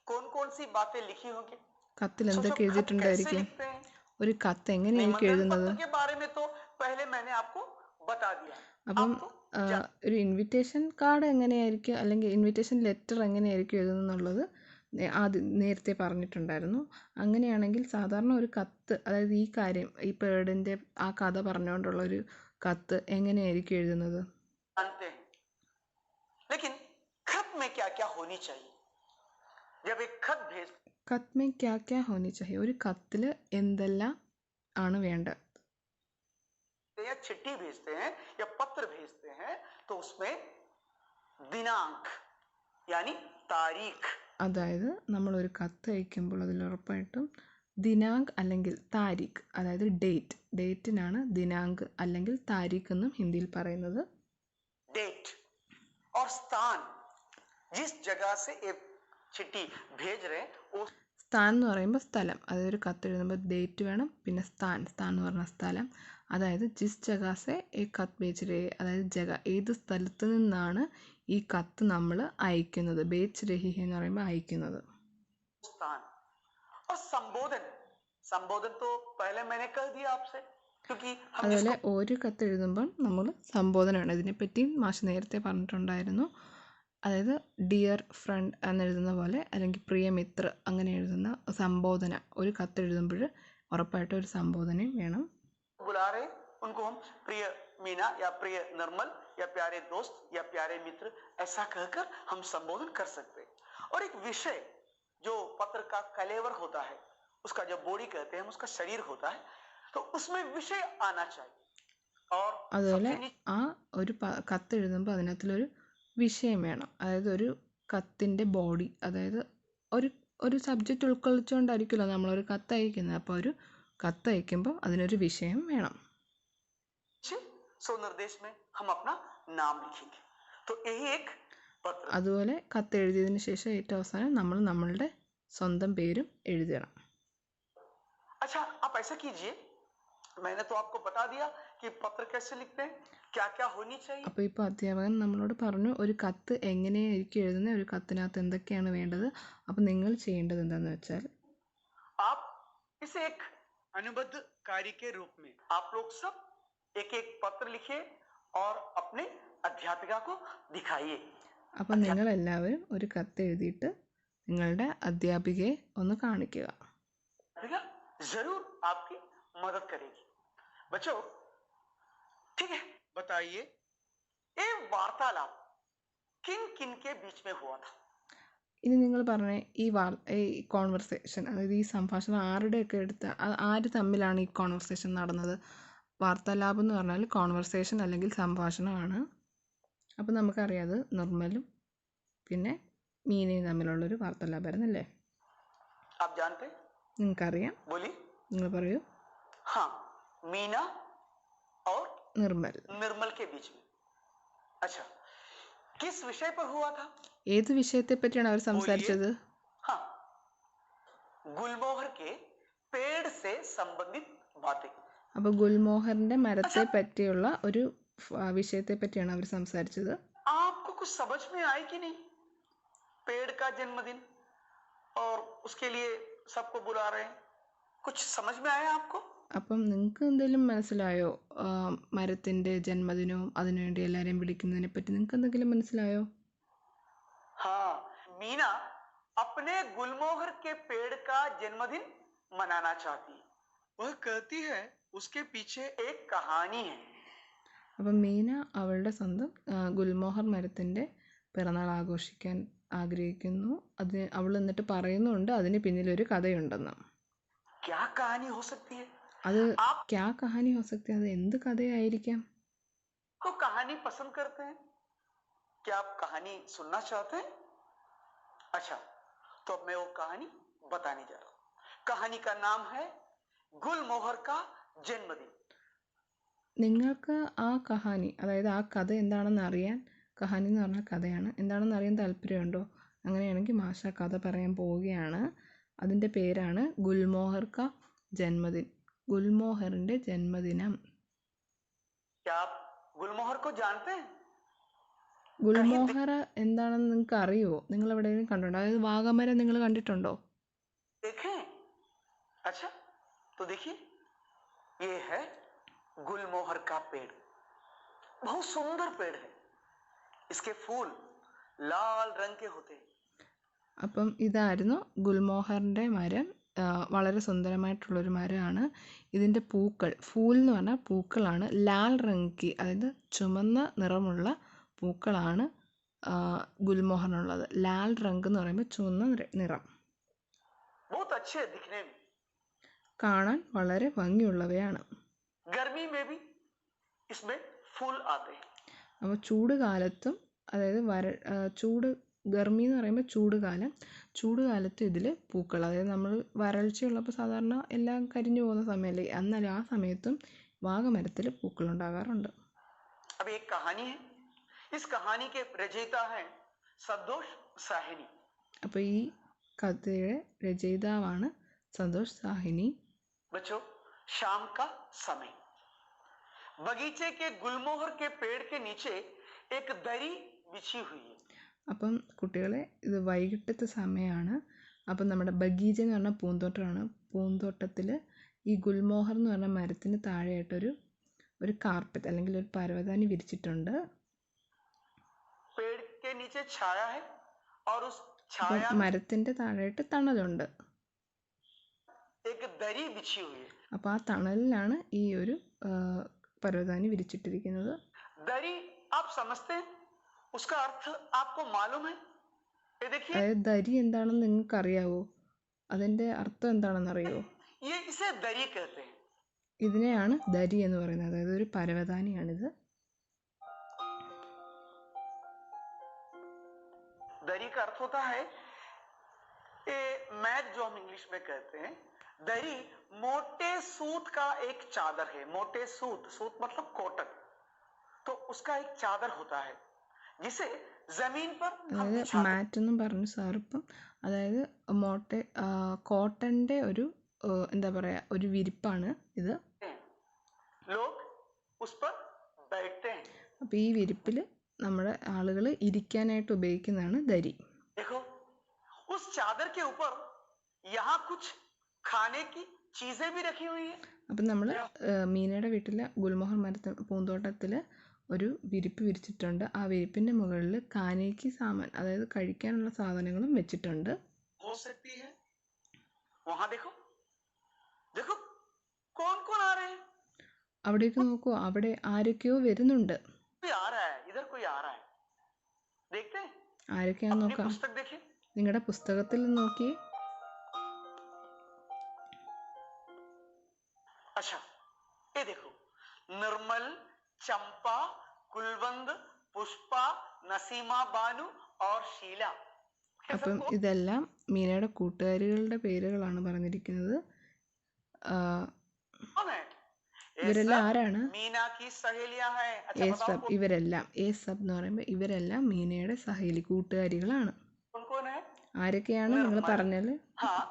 कौन कौन सी बातें लिखी होगी? കത്തിൽ सोचो, എന്തൊക്കെ खत कैसे എഴുതിയിട്ടുണ്ടായിരിക്കും? लिखते हैं? ഒരു കത്ത് എങ്ങനെയായിരിക്കും निमंत्रण എഴുതുന്നത്? पत्र के बारे में तो पहले मैंने आपको बता दिया। അപ്പം आप तो ഒരു ഇൻവിറ്റേഷൻ കാർഡ് എങ്ങനെയായിരിക്കും, അല്ലെങ്കിൽ ഇൻവിറ്റേഷൻ ലെറ്റർ എങ്ങനെയായിരിക്കും എഴുതുന്നുള്ളത് ആദ്യം നേരത്തെ പറഞ്ഞിട്ടുണ്ടായിരുന്നു. അങ്ങനെയാണെങ്കിൽ സാധാരണ ഒരു കത്ത്, അതായത് ഈ കാര്യം, ഈ പേടിൻ്റെ ആ കഥ പറഞ്ഞുകൊണ്ടുള്ള ഒരു കത്ത് എങ്ങനെയായിരിക്കും എഴുതുന്നത്? जानते हैं, लेकिन खत में क्या क्या होनी चाहिए? जब एक खत भेज കത്ത് മേ ക്യാ ക്യാ ഹോനി ചാഹിയെ, ഒരു കത്തിൽ എന്തെല്ലാം ആണ് വേണ്ടത്? या चिट्ठी भेजते हैं या पत्र भेजते हैं तो उसमें दिनांक यानी तारीख, അതായത് നമ്മളൊരു കത്ത് അയക്കുമ്പോൾ അതിൽ ഉറപ്പായിട്ടും ദിനാങ്ക് അല്ലെങ്കിൽ താരീഖ്, അതായത് ഡേറ്റിനാണ് ദിനാങ്ക് അല്ലെങ്കിൽ താരീഖ് എന്നും ഹിന്ദിയിൽ പറയുന്നത്. डेट और स्थान, जिस जगह से एक चिट्ठी भेज रहे हैं उस സ്ഥാൻ എന്ന് പറയുമ്പോൾ സ്ഥലം, അതായത് ഒരു കത്ത് എഴുതുമ്പോൾ ഡേറ്റ് വേണം, പിന്നെ സ്ഥാൻ എന്ന് പറഞ്ഞ സ്ഥലം, അതായത് ജിസ് ജഗാസെ ഏ കത്ത് ബേച്ച് രേ, അതായത് ഏത് സ്ഥലത്ത് നിന്നാണ് ഈ കത്ത് നമ്മൾ അയക്കുന്നത്. ബേച്ച് രഹി എന്ന് പറയുമ്പോൾ അയക്കുന്നത്. स्थान और संबोधन तो पहले मैंने कह दिया आपसे, क्योंकि हम അതുപോലെ ഒരു കത്ത് എഴുതുമ്പം നമ്മൾ സംബോധനയാണ്. ഇതിനെപ്പറ്റിയും മാഷ് നേരത്തെ പറഞ്ഞിട്ടുണ്ടായിരുന്നു. അതായത് ഡിയർ ഫ്രണ്ട് എന്നെഴുതുന്ന പോലെ, അല്ലെങ്കിൽ പ്രിയമിത്ര അങ്ങനെ എഴുതുന്ന സംബോധന, ഒരു കത്ത് എഴുതുമ്പോൾ ഉറപ്പായിട്ടും ഒരു സംബോധനയും വേണം. बुला रहे उनको हम प्रिय मीना या प्रिय निर्मल या प्यारे दोस्त या प्यारे मित्र ऐसा कहकर हम संबोधन कर सकते हैं। और एक विषय जो पत्र का कलेवर होता है, उसका जब बॉडी कहते हैं, उसका शरीर होता है, तो उसमें विषय आना चाहिए। और അതുപോലെ ആ ഒരു കത്ത് എഴുതുമ്പോൾ അതിനകത്തിലൊരു വിഷയം വേണം. അതായത് ഒരു കത്തിൻ്റെ ബോഡി, അതായത് ഒരു സബ്ജക്റ്റ് ഉൾക്കൊള്ളിച്ചുകൊണ്ടായിരിക്കുമല്ലോ നമ്മളൊരു കത്ത് അയക്കുന്നത്. അപ്പോൾ ഒരു കത്ത് അയക്കുമ്പോൾ അതിനൊരു വിഷയം വേണം. निर्देश में हम अपना नाम लिखेंगे, तो यही एक पत्र। അതുപോലെ കത്ത് എഴുതിയതിന് ശേഷം ഏറ്റവും അവസാനം നമ്മൾ നമ്മളുടെ സ്വന്തം പേരും എഴുതണം. अच्छा, आप ऐसा कीजिए, मैंने तो आपको बता दिया कि पत्र कैसे लिखते हैं, क्या क्या होनी चाहिए. അപ്പോൾ ഇപ്പോൾ അധ്യാപകൻ നമ്മളോട് പറഞ്ഞു ഒരു കത്ത് എങ്ങനെയായിരിക്കും എഴുതുന്നത്, ഒരു കത്തിനകത്ത് എന്തൊക്കെയാണ് വേണ്ടത്. അപ്പോൾ നിങ്ങൾ ചെയ്യേണ്ടത് എന്താണെന്ന് വെച്ചാൽ, आप इसे एक अनुबद्ध कार्य के रूप में आप लोग सब एक एक पत्र लिखिए और अपने अध्यापिका को दिखाइए. അപ്പം നിങ്ങളെല്ലാവരും ഒരു കത്ത് എഴുതിയിട്ട് നിങ്ങളുടെ അധ്യാപികയെ ഒന്ന് കാണിക്കുക. जरूर आपकी मदद करेगी. बच्चों, ठीक है, बताइए ये वार्तालाप किन किन के बीच में हुआ था? ഇനി നിങ്ങൾ പറഞ്ഞ ഈ കോൺവെർസേഷൻ, അതായത് ഈ സംഭാഷണം ആരുടെയൊക്കെ ആര് തമ്മിലാണ് ഈ കോൺവെർസേഷൻ നടന്നത്? വാർത്താലാപം എന്ന് പറഞ്ഞാൽ കോൺവെർസേഷൻ അല്ലെങ്കിൽ സംഭാഷണമാണ്. അപ്പം നമുക്കറിയാം അത് നിർമ്മലും പിന്നെ മീനയും തമ്മിലുള്ളൊരു വാർത്താലാപമായിരുന്നു അല്ലേ? आप जानते? നിങ്ങൾക്കറിയാം, बोलिए. നിങ്ങൾ പറയൂ. हाँ, मीना और നിർമ്മൽ. निर्मल के बीच में। अच्छा, किस विषय पर हुआ था? ഏത് വിഷയത്തെ പറ്റിയാണ് അവർ സംസാരിച്ചത്? हाँ, गुलमोहर के पेड़ से संबंधित बातें. അപ്പോൾ ഗുൽമോഹറിന്റെ മരത്തെ പറ്റിയുള്ള ഒരു വിഷയത്തെ പറ്റിയാണ് അവർ സംസാരിച്ചത്. आपको कुछ समझ में आई कि नहीं? पेड़ का जन्मदिन और उसके लिए सबको बुला रहे हैं. कुछ समझ में आया आपको? അപ്പം നിങ്ങൾക്ക് എന്തെങ്കിലും മനസ്സിലായോ? മരത്തിന്റെ ജന്മദിനവും അതിനുവേണ്ടി എല്ലാവരെയും വിളിക്കുന്നതിനെ പറ്റി നിങ്ങൾക്ക് എന്തെങ്കിലും മനസ്സിലായോ? हाँ, मीना अपने गुलमोहर के पेड़ का जन्मदिन मनाना चाहती है. वह कहती है उसके पीछे एक कहानी है. അപ്പം മീന അവളുടെ സ്വന്തം ഗുൽമോഹർ മരത്തിന്റെ പിറന്നാൾ ആഘോഷിക്കാൻ ആഗ്രഹിക്കുന്നു. അവൾ എന്നിട്ട് പറയുന്നുണ്ട് അതിന് പിന്നിലൊരു കഥയുണ്ടെന്ന്. क्या कहानी हो सकती है? അത് ക്യാ കഹാനി ഹോ സക്തി, അത് എന്ത് കഥയായിരിക്കാം? को कहानी पसंद करते हैं? क्या आप कहानी सुनना चाहते हैं? अच्छा, तो अब मैं वो कहानी बताने जा रहा हूं. कहानी का नाम है गुलमोहर का जन्मदिन. നിങ്ങൾക്ക് ആ കഹാനി, അതായത് ആ കഥ എന്താണെന്ന് അറിയാൻ, കഹാനി എന്ന് പറഞ്ഞാൽ കഥയാണ്, എന്താണെന്ന് അറിയാൻ താല്പര്യമുണ്ടോ? അങ്ങനെയാണെങ്കിൽ മാഷ കഥ പറയാൻ പോവുകയാണ്. അതിൻ്റെ പേരാണ് ഗുൽമോഹർ കാ ജന്മദിൻ, ഗുൽമോഹറിൻ്റെ ജന്മദിനം. क्या आप गुलमोहर को जानते हैं? ഗുൽമോഹർ എന്താണെന്ന് നിങ്ങൾക്ക് അറിയുമോ? നിങ്ങൾ എവിടെയെങ്കിലും കണ്ടിട്ടുണ്ടോ? അതായത് വാഗമരം നിങ്ങൾ കണ്ടിട്ടുണ്ടോ? देखें. अच्छा, तो देखिए, ये है गुलमोहर का पेड़. बहुत सुंदर पेड़ है. इसके फूल लाल रंग के होते हैं. അപ്പം ഇതായിരുന്നു ഗുൽമോഹറിൻ്റെ മരം. വളരെ സുന്ദരമായിട്ടുള്ളൊരു മരമാണ്. ഇതിൻ്റെ പൂക്കൾ, ഫൂൽ എന്ന് പറഞ്ഞാൽ പൂക്കളാണ്. ലാൽ റങ്കി, അതായത് ചുമന്ന നിറമുള്ള പൂക്കളാണ് ഗുൽമോഹറിനുള്ളത്. ലാൽ റങ്ക് എന്ന് പറയുമ്പോൾ ചുവന്ന നിറം. बहुत अच्छे दिखने में. കാണാൻ വളരെ ഭംഗിയുള്ളവയാണ്. गर्मी में भी इसमें फूल आते हैं. അപ്പോൾ ചൂട് കാലത്തും, അതായത് ഗർമി എന്ന് പറയുമ്പോൾ ചൂടുകാലം, ചൂടുകാലത്ത് ഇതിൽ പൂക്കൾ, അതായത് നമ്മൾ വരൾച്ചയുള്ളപ്പോൾ സാധാരണ എല്ലാം കരിഞ്ഞു പോകുന്ന സമയമല്ലേ, എന്നാൽ ആ സമയത്തും വാഗമരത്തിൽ പൂക്കൾ ഉണ്ടാകാറുണ്ട്. अब एक कहानी है. इस कहानी के रचयिता हैं संतोष साहनी. അപ്പോൾ ഈ കഥയുടെ രചയിതാവാണ് സന്തോഷ് സാഹിനി. बच्चों, शाम का समय, बगीचे के गुलमोहर के पेड़ के नीचे एक दरी बिछी हुई है. അപ്പം കുട്ടികളെ, ഇത് വൈകിട്ടത്തെ സമയമാണ്. അപ്പം നമ്മുടെ ബഗീജ എന്ന് പറഞ്ഞാൽ പൂന്തോട്ടമാണ്. പൂന്തോട്ടത്തിൽ ഈ ഗുൽമോഹർ എന്ന് പറഞ്ഞ മരത്തിന് താഴെയായിട്ടൊരു കാർപ്പറ്റ് അല്ലെങ്കിൽ ഒരു പരവതാനി വിരിച്ചിട്ടുണ്ട്. पेड़ के नीचे छाया है और उस അപ്പം छाया മരത്തിൻ്റെ താഴെയായിട്ട് തണലുണ്ട്. एक दरी बिछी हुई है. അപ്പോൾ ആ തണലിലാണ് ഈ ഒരു പരവതാനി വിരിച്ചിട്ടിരിക്കുന്നത്. दरी आप समझते हैं? उसका अर्थ आपको मालूम है? ये देखिए, അതായത് ദരി എന്താണെന്ന് നിങ്ങൾക്ക് അറിയാവോ? അതിൻ്റെ അർത്ഥം എന്താണെന്ന് അറിയുമോ? ये इसे दरी कहते हैं. ഇതിനെയാണ് ദരി എന്ന് പറയുന്നത്. അതായത് ഒരു പരവതാനിയാണിത്. दरी का अर्थ होता है, ये मैट जो हम इंग्लिश में कहते हैं. दरी मोटे सूत का एक चादर है. मोटे सूत, सूत मतलब कॉटन, तो उसका एक चादर होता है जिसे जमीन पर हम അതായത് बिछाते മാറ്റ് എന്നും പറഞ്ഞു സാറിപ്പം. അതായത് കോട്ടൻ്റെ ഒരു എന്താ പറയുക, ഒരു വിരിപ്പാണ് ഇത്. हैं. लोग उस पर बैठते हैं. അപ്പോൾ ഈ വിരിപ്പിൽ നമ്മുടെ ആളുകൾ ഇരിക്കാനായിട്ട് ഉപയോഗിക്കുന്നതാണ് ദരി. देखो, उस चादर के ऊपर यहाँ कुछ खाने की चीजें भी रखी हुई है. അപ്പം നമ്മൾ മീനയുടെ വീട്ടിലെ ഗുൽമോഹർ പൂന്തോട്ടത്തിൽ ഒരു വിരിപ്പ് വിരിച്ചിട്ടുണ്ട്. ആ വിരിപ്പിൻ്റെ മുകളിൽ കാനേക്ക് സാമാൻ, അതായത് കഴിക്കാനുള്ള സാധനങ്ങളും വെച്ചിട്ടുണ്ട്. हो सकती है. वहां देखो, देखो कौन कौन आ रहे हैं. അവിടേക്ക് നോക്കൂ, അവിടെ ആരൊക്കെയോ വരുന്നുണ്ട്. कोई आ रहा है, इधर कोई आ रहा है. देखते हैं. ആരൊക്കെയാണെന്ന് अपनी നോക്കാം. पुस्तक देखिए. നിങ്ങളുടെ പുസ്തകത്തിൽ നോക്കി. अच्छा, ये देखो, निर्मल, चंपा, कुलवंत, पुष्पा, नसीमा बानू और शीला. അപ്പം ഇതെല്ലാം മീനയുടെ കൂട്ടുകാരികളുടെ പേരുകളാണ് പറഞ്ഞിരിക്കുന്നത്. कौन है? ये ഇവരെല്ലാം सब ആരാണ്? मीना की सहेलियां हैं। अच्छा ഏ बताओ സബ് ഇവരെല്ലാം, ഏ സബ് എന്ന് പറയുമ്പോൾ ഇവരെല്ലാം മീനയുടെ സഹേലി കൂട്ടുകാരികളാണ്. कौन कौन है? ആരൊക്കെയാണ് നിങ്ങൾ निर्मल, പറഞ്ഞാൽ? हाँ,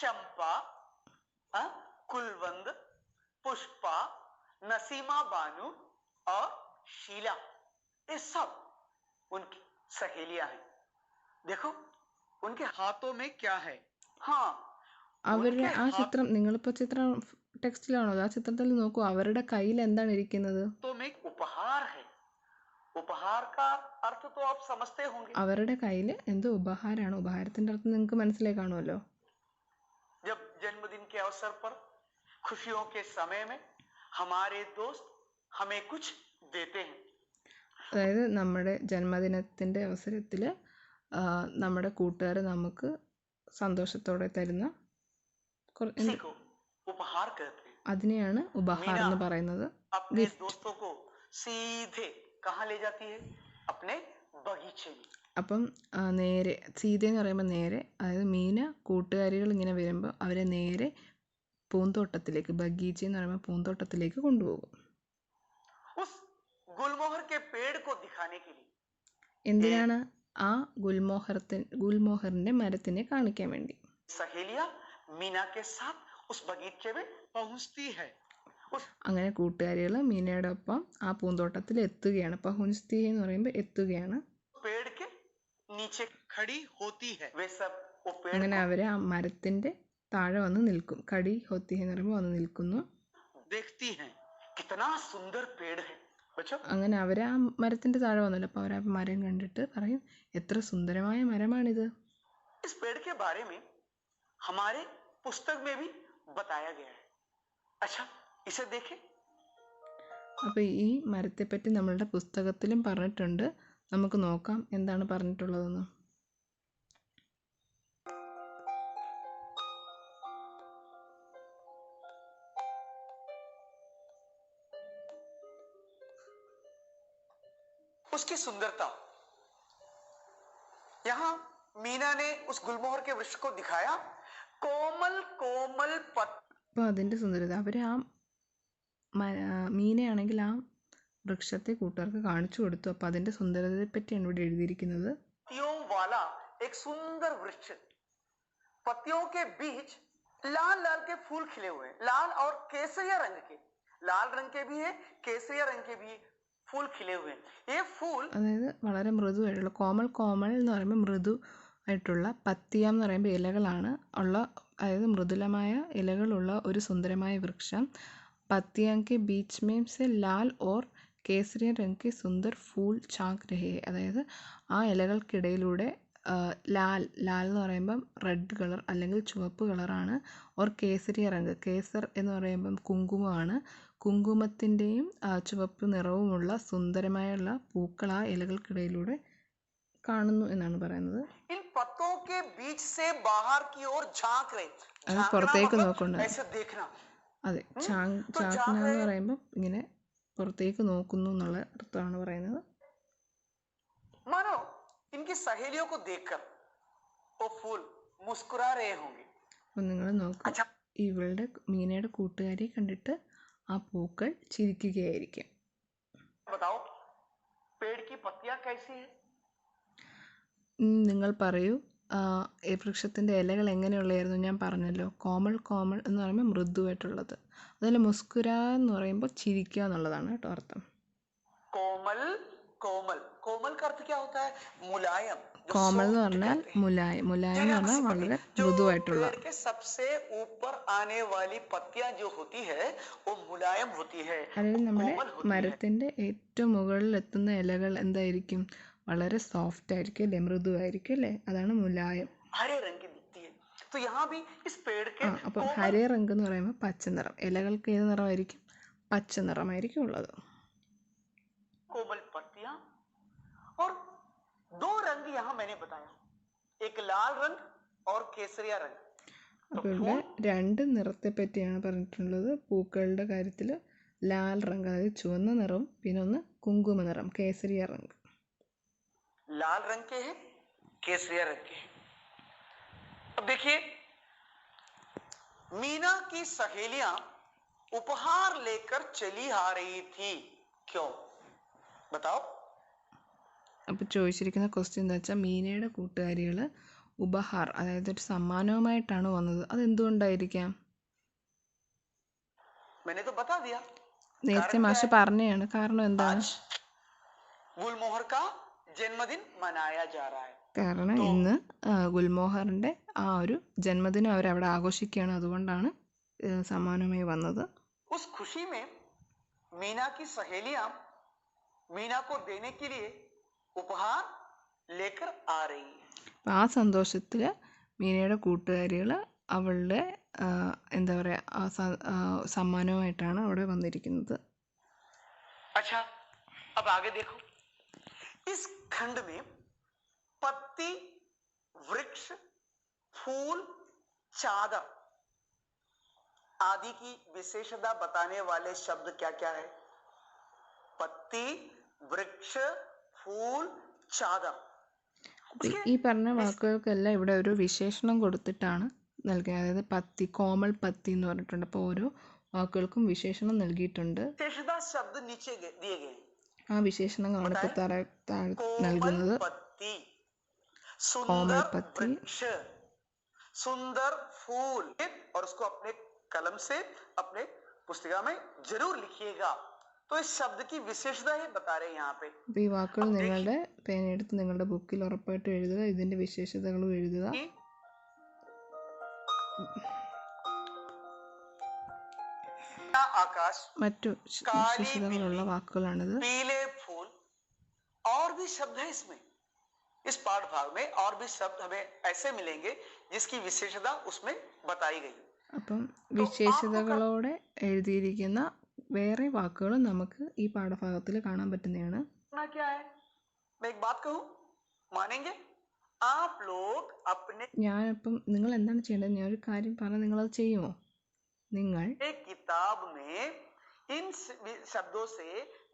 चंपा, हाँ, कुलवंत, पुष्पा, नसीमा बानू और शीला, ये सब उनकी सहेलियां हैं। देखो उनके हाथों में क्या है? हाँ, അവരുടെ उनके ആ हाथ ചിത്രം, നിങ്ങളിപ്പോൾ ചിത്രം ടെക്സ്റ്റിലാണോ? ആ ചിത്രത്തിൽ നോക്കൂ, അവരുടെ കയ്യിൽ എന്താണ് ഇരിക്കുന്നത്? में एक उपहार है। उपहार का अर्थ तो आप समझते होंगे। അവരുടെ കയ്യിൽ എന്തോ ഉപഹാരമാണ്. ഉപഹാരത്തിന്റെ അർത്ഥം നിങ്ങൾക്ക് മനസ്സിലായി കാണുമല്ലോ. जब जन्मदिन के अवसर पर, खुशियों के समय में हमारे दोस्त हमें कुछ देते हैं. അതായത് നമ്മുടെ ജന്മദിനത്തിന്റെ അവസരത്തിൽ നമ്മുടെ കൂട്ടുകാർ നമുക്ക് സന്തോഷത്തോടെ തരുന്ന इसी को उपहार कहते हैं. അതിനെയാണ് ഉപഹാർ എന്ന് പറയുന്നത്. अपने दोस्तों को सीधे कहाँ ले जाती है? अपने बगीचे में. അപ്പം നേരെ സീത എന്ന് പറയുമ്പോൾ നേരെ, അതായത് മീന കൂട്ടുകാരികൾ ഇങ്ങനെ വരുമ്പോൾ അവരെ നേരെ പൂന്തോട്ടത്തിലേക്ക്, ബഗീച്ച എന്ന് പറയുമ്പോൾ പൂന്തോട്ടത്തിലേക്ക് കൊണ്ടുപോകും. उस गुलमोहर के पेड़ को दिखाने के लिए. എന്തിനാണ്? ആ ഗുൽമോഹറിന്റെ മരത്തിനെ കാണിക്കാൻ വേണ്ടി. सहेलियां मीना के साथ उस बगीचे में पहुंचती है. അങ്ങനെ കൂട്ടുകാരികൾ മീനയോടൊപ്പം ആ പൂന്തോട്ടത്തിൽ എത്തുകയാണ്. പഹുൻസ്തി എന്ന് പറയുമ്പോൾ എത്തുകയാണ്. पेड़ के नीचे खड़ी होती है. वे सब वो पेड़ അങ്ങനെ അവര് ആ മരത്തിന്റെ താഴെ വന്ന് നിൽക്കും. കടി ഹോത്തി എന്ന് പറയുമ്പോൾ വന്ന് നിൽക്കുന്നു. देखती हैं कितना सुंदर पेड़ है. അങ്ങനെ അവര് ആ മരത്തിന്റെ താഴെ വന്നല്ലോ. അപ്പൊ അവർ ആ മരം കണ്ടിട്ട് പറയും, എത്ര സുന്ദരമായ മരമാണിത്. इस पेड़ के बारे में हमारे पुस्तक में भी बताया गया है. अच्छा, इसे देखें. അപ്പൊ ഈ മരത്തെ പറ്റി നമ്മളുടെ പുസ്തകത്തിലും പറഞ്ഞിട്ടുണ്ട്. നമുക്ക് നോക്കാം എന്താണ് പറഞ്ഞിട്ടുള്ളതെന്ന്. उसकी सुंदरता. यहाँ मीना ने उस गुलमोहर के वृक्ष को दिखाया. कोमल कोमल पत्ते. അപ്പൊ അതിന്റെ സുന്ദരത അവര് ആ മീനയാണെങ്കിൽ ആ വൃക്ഷത്തെ കൂട്ടുകാർക്ക് കാണിച്ചു കൊടുത്തു. അപ്പൊ അതിന്റെ സുന്ദരതയെ പറ്റിയാണ് ഇവിടെ എഴുതിയിരിക്കുന്നത്. पत्तियों वाला एक सुंदर वृक्ष. पत्तियों के बीच लाल लाल के फूल खिले हुए हैं. लाल और केसरिया रंग के. लाल रंग के भी है, केसरिया रंग के भी फूल खिले हुए हैं. ये फूल അതായത് വളരെ മൃദുവായിട്ടുള്ള, കോമൽ എന്ന് പറയുമ്പോൾ മൃദു ആയിട്ടുള്ള, പത്തിയം എന്ന് പറയുമ്പോൾ ഇലകളാണ് ഉള്ള, അതായത് മൃദുലമായ ഇലകളുള്ള ഒരു സുന്ദരമായ വൃക്ഷം. പത്തിയം കെ ബീച്ച് മേം സെ ലാൽ ഓർ കേസരിയ രംഗ് കെ സുന്ദർ ഫൂൾ ചാക് രഹേ. അതായത് ആ ഇലകൾക്കിടയിലൂടെ ലാൽ എന്ന് പറയുമ്പം റെഡ് കളർ അല്ലെങ്കിൽ ചുവപ്പ് കളറാണ്. ഓർ കേസരിയ രംഗ്, കേസർ എന്ന് പറയുമ്പം കുങ്കുമമാണ്. കുങ്കുമത്തിൻ്റെയും ചുവപ്പ് നിറവുമുള്ള സുന്ദരമായുള്ള പൂക്കൾ ആ ഇലകൾക്കിടയിലൂടെ കാണുന്നു എന്നാണ് പറയുന്നത്. അത് പുറത്തേക്ക് നോക്കുന്നത്. അതെ, ചാക്ന എന്ന് പറയുമ്പോൾ ഇങ്ങനെ പുറത്തേക്ക് നോക്കുന്നു എന്നുള്ള അർത്ഥമാണ് പറയുന്നത്. मानो इनकी सहेलियों को देखकर वो फूल मुस्कुरा रहे होंगे. അപ്പോൾ നിങ്ങൾ നോക്കുക, ഇവളുടെ മീനയുടെ കൂട്ടുകാരെ കണ്ടിട്ട് ആ പൂക്കൾ ചിരിക്കുകയായിരിക്കും. बताओ पेड़ की पत्तियां कैसी है? നിങ്ങൾ പറയൂ, ഈ വൃക്ഷത്തിന്റെ ഇലകൾ എങ്ങനെയുള്ളതായിരുന്നു? ഞാൻ പറഞ്ഞല്ലോ, കോമൾ എന്ന് പറയുമ്പോൾ മൃദുവായിട്ടുള്ളത്. അതുപോലെ മുസ്കുര എന്ന് പറയുമ്പോൾ ചിരിക്കുക എന്നുള്ളതാണ് കേട്ടോ അർത്ഥം. कोमल कोमल कोमल का अर्थ क्या होता है? मुलायम. കോമൾ എന്ന് പറഞ്ഞാൽ മുലായം എന്ന് പറഞ്ഞാൽ വളരെ മൃദുവായിട്ടുള്ള. सबसे ऊपर आने वाली पत्तियां जो होती है वो मुलायम होती है. അതായത് നമ്മുടെ മരത്തിന്റെ ഏറ്റവും മുകളിൽ എത്തുന്ന ഇലകൾ എന്തായിരിക്കും? വളരെ സോഫ്റ്റ് ആയിരിക്കും അല്ലേ, മൃദുവായിരിക്കും അല്ലേ, അതാണ് മുലായം. അപ്പം ഹരേ റംഗ് എന്ന് പറയുമ്പോൾ പച്ച നിറം. ഇലകൾക്ക് ഏത് നിറമായിരിക്കും? പച്ച നിറമായിരിക്കും ഉള്ളത്. कोमल पत्तियां और दो रंग यहाँ मैंने बताया, एक लाल रंग और केसरिया रंग. അപ്പോൾ ഇവിടെ രണ്ട് നിറത്തെ പറ്റിയാണ് പറഞ്ഞിട്ടുള്ളത്. പൂക്കളുടെ കാര്യത്തിൽ ലാൽ റംഗ്, അതായത് ചുവന്ന നിറം, പിന്നെ ഒന്ന് കുങ്കുമ നിറം, കേസരിയ റംഗ്. लाल रंग के हैं, केसरिया रंग के हैं. अब देखिए, मीना की सहेलियां उपहार लेकर चली आ रही थी, क्यों? बताओ. അപ്പോൾ ചോദിച്ചിരിക്കുന്ന ക്വസ്റ്റ്യൻ എന്താ വെച്ചാൽ മീനയുടെ കൂട്ടുകാരികൾ ഉപഹാർ അതായത് ഒരു സമ്മാനവുമായിട്ടാണ് വന്നത്. അതെന്തുകൊണ്ടായിരിക്കാം? मैंने तो बता दिया. നേരത്തെ മാഷ് പറഞ്ഞതാണ്. കാരണം എന്താണ്? आज गुलमोहर का जन्मदिन मनाया जा रहा है. കാരണം ഇന്ന് ഗുൽമോഹറിൻ്റെ ആ ഒരു ജന്മദിനം അവരവിടെ ആഘോഷിക്കുകയാണ്. അതുകൊണ്ടാണ് സമ്മാനവുമായി വന്നത്. उस खुशी में मीना की सहेलियां मीना को देने के लिए उपहार लेकर आ रही है. അപ്പം ആ സന്തോഷത്തിൽ മീനയുടെ കൂട്ടുകാരികൾ അവളുടെ എന്താ പറയുക സമ്മാനവുമായിട്ടാണ് അവിടെ വന്നിരിക്കുന്നത്. अच्छा, अब आगे देखो. इस खंड में पत्ती, वृक्ष, फूल, चादर आदि की विशेषता बताने वाले शब्द क्या क्या है? पत्ती, वृक्ष, फूल, चादर. ഈ പറഞ്ഞ വാക്കുകൾക്കെല്ലാം ഇവിടെ ഒരു വിശേഷണം കൊടുത്തിട്ടാണ് നൽകിയത്. അതായത് പത്തി, കോമൾ പത്തി എന്ന് പറഞ്ഞിട്ടുണ്ട്. അപ്പോൾ ഓരോ വാക്കുകൾക്കും വിശേഷണം നൽകിയിട്ടുണ്ട്. विशेषता शब्द नीचे दिए गए. ആ വിശേഷണങ്ങളാണ് ഇപ്പോൾ താഴെ നൽകുന്നത്. पत्ती, कोमल सुंदर पत्ती, वृक्ष, सुंदर फूल. और उसको अपने कलम से अपने पुस्तिका में जरूर लिखिएगा. तो इस शब्द की विशेषता ही बता रहे हैं यहाँ पे. അപ്പോൾ ഈ വാക്കുകൾ നിങ്ങളുടെ പേനയെടുത്ത് നിങ്ങളുടെ ബുക്കിൽ ഉറപ്പായിട്ടും എഴുതുക. ഇതിൻ്റെ വിശേഷതകളും എഴുതുക. आकाश, മറ്റു വിശേഷതകളുള്ള വാക്കുകളാണിത്. पीले फूल और भी शब्द है इसमें. इस पाठ भाग में और भी शब्द हमें ऐसे मिलेंगे जिसकी विशेषता उसमें बताई गई. അപ്പം വിശേഷതകളോടെ എഴുതിയിരിക്കുന്ന വേറെ വാക്കുകളും നമുക്ക് ഈ പാഠഭാഗത്തിൽ കാണാൻ പറ്റുന്നതാണ്. क्या है? मैं एक बात कहूं, मानेंगे? आप लोग अपने ഞാനിപ്പം നിങ്ങൾ എന്താണ് ചെയ്യേണ്ടത്? ഞാനൊരു കാര്യം പറഞ്ഞാൽ നിങ്ങളത് ചെയ്യുമോ? നിങ്ങൾ किताब में इन शब्दों से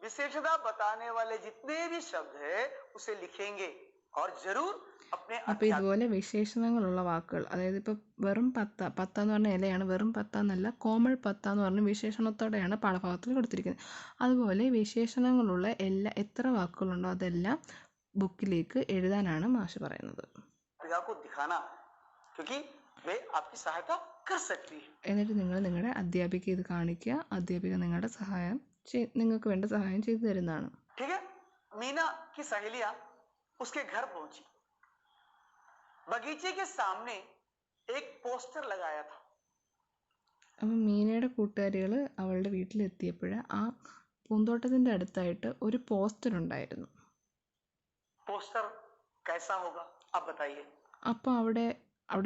विशेषता बताने वाले जितने भी शब्द है उसे लिखेंगे और जरूर अपने. അപ്പോൾ ഇതുപോലെ വിശേഷണങ്ങളുള്ള വാക്കുകൾ, അതായത് ഇപ്പോൾ വെറും പത്ത എന്ന് പറഞ്ഞ ഇലയാണ്, വെറും പത്ത എന്നല്ല, കോമൾ പത്ത എന്ന് പറഞ്ഞ വിശേഷണത്തോടെയാണ് പാഠഭാഗത്തിൽ കൊടുത്തിരിക്കുന്നത്. അതുപോലെ വിശേഷണങ്ങളുള്ള എത്ര വാക്കുകളുണ്ടോ അതെല്ലാം ബുക്കിലേക്ക് എഴുതാനാണ് മാഷ് പറയുന്നത്. എന്നിട്ട് നിങ്ങൾ നിങ്ങളുടെ അധ്യാപിക ഇത് കാണിക്കുക. അധ്യാപിക നിങ്ങളുടെ സഹായം നിങ്ങൾക്ക് വേണ്ട സഹായം ചെയ്തു തരുന്നതാണ്. मीना की सहेलियां उसके घर पहुंची. बगीचे के सामने एक पोस्टर लगाया था. അപ്പം മീനയുടെ കൂട്ടുകാരികൾ അവളുടെ വീട്ടിലെത്തിയപ്പോൾ ആ പൂന്തോട്ടത്തിൻ്റെ അടുത്തായിട്ട് ഒരു പോസ്റ്റർ ഉണ്ടായിരുന്നു. പോസ്റ്റർ कैसा होगा आप बताइए. അപ്പോൾ അവിടെ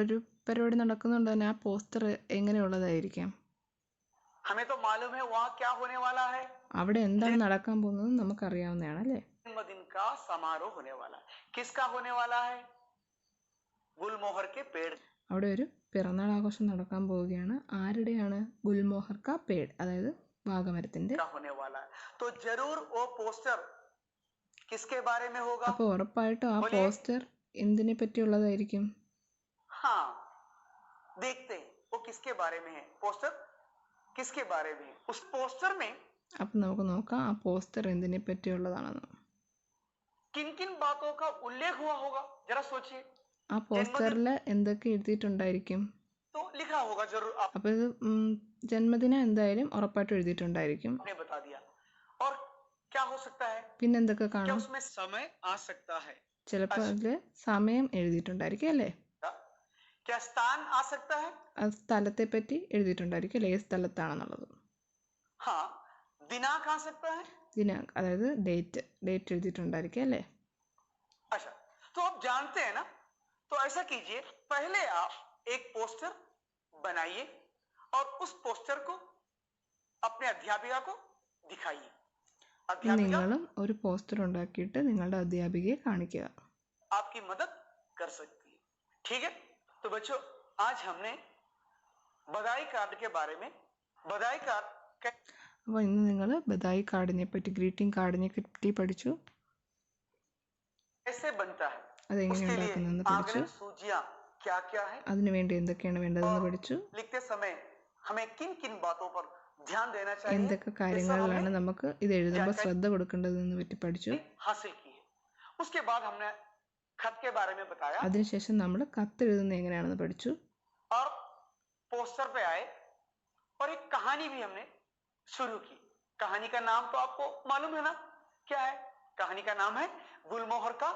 ഒരു പരിപാടി നടക്കുന്നുണ്ട് തന്നെ. ആ പോസ്റ്റർ എങ്ങനെയുള്ളതായിരിക്കാം? हमें तो मालूम है वहां क्या होने वाला है. അവിടെ എന്താണ് നടക്കാൻ പോകുന്നത് നമുക്കറിയാവുന്നതാണ് അല്ലേ? जन्मदिन का समारोह होने वाला है. किसका होने वाला है? गुलमोहर के पेड़. അവിടെ ഒരു പിറന്നാൾ ആഘോഷം നടക്കാൻ പോവുകയാണ്. ആരുടെയാണ്? ഗുൽമോഹർ കാ പേട്, അതായത് വാഗമരത്തിന്റെ. होने वाला है. तो जरूर वो पोस्टर किसके बारे में होगा? അപ്പോൾ ഉറപ്പായിട്ടും ആ പോസ്റ്റർ എന്തിനെ പറ്റിയുള്ളതായിരിക്കും? हाँ, देखते हैं वो किसके बारे में है. पोस्टर किसके बारे में है? उस पोस्टर में അപ്പം നമുക്ക് നോക്കാം ആ പോസ്റ്റർ എന്തിനെ പറ്റിയുള്ളതാണെന്ന്. किन किन बातों का उल्लेख हुआ होगा जरा सोचिए. ആ പോസ്റ്ററിൽ എന്തൊക്കെ എഴുതിയിട്ടുണ്ടായിരിക്കും? तो लिखा होगा जरूर. അപ്പോൾ ഇത് ജന്മദിനം എന്തായാലും ഉറപ്പായിട്ടും എഴുതിയിട്ടുണ്ടായിരിക്കും. आपने बता दिया. और क्या हो सकता है? പിന്നെ എന്തൊക്കെ കാണാം? उसमें समय आ सकता है. ചിലപ്പോൾ അതിൽ സമയം എഴുതിയിട്ടുണ്ടായിരിക്കും അല്ലേ? क्या स्थान आ सकता है? ആ സ്ഥലത്തെ പറ്റി എഴുതിയിട്ടുണ്ടായിരിക്കും അല്ലേ? ഏത് സ്ഥലത്താണെന്നുള്ളത്. हाँ, दिनांक आ सकता है. ദിനാങ്ക്, അതായത് ഡേറ്റ് എഴുതിയിട്ടുണ്ടായിരിക്കും അല്ലേ? अच्छा, तो आप जानते हैं ना. तो ऐसा कीजिए, पहले आप एक पोस्टर बनाइए और उस पोस्टर को अपने अध्यापिका को दिखाइए. നിങ്ങളും ഒരു പോസ്റ്റർ ഉണ്ടാക്കിയിട്ട് നിങ്ങളുടെ അധ്യാപികയെ കാണിക്കുക. आपकी मदद कर सकती है. ठीक है. तो बच्चों, आज हमने बधाई कार्ड के बारे में, बधाई कार्ड അപ്പോൾ ഇന്ന് നിങ്ങൾ ബധായി കാർഡിനെ പറ്റി, ഗ്രീറ്റിംഗ് കാർഡിനെ പറ്റി പഠിച്ചു. कैसे बनता है, അതെങ്ങനെ ഉണ്ടാക്കുന്നതെന്ന് പഠിച്ചു. सूचियां क्या क्या है, അതിനുവേണ്ടി എന്തൊക്കെയാണ് വേണ്ടതെന്ന് പഠിച്ചു. लिखते समय हमें किन किन बातों पर ध्यान देना चाहिए, എന്തൊക്കെ ये सब കാര്യങ്ങളിലാണ് हमने നമുക്ക് ഇത് എഴുതുമ്പോൾ जानकारी ശ്രദ്ധ കൊടുക്കേണ്ടതെന്ന് പറ്റി പഠിച്ചു. हासिल की है. उसके बाद हमने खत के बारे में बताया അതിനുശേഷം നമ്മൾ കത്തെഴുതുന്നത് എങ്ങനെയാണെന്ന് പഠിച്ചു. और पोस्टर पे आए और एक कहानी भी हमने शुरू की. कहानी का नाम तो आपको मालूम है ना, क्या है? कहानी का नाम है गुलमोहर का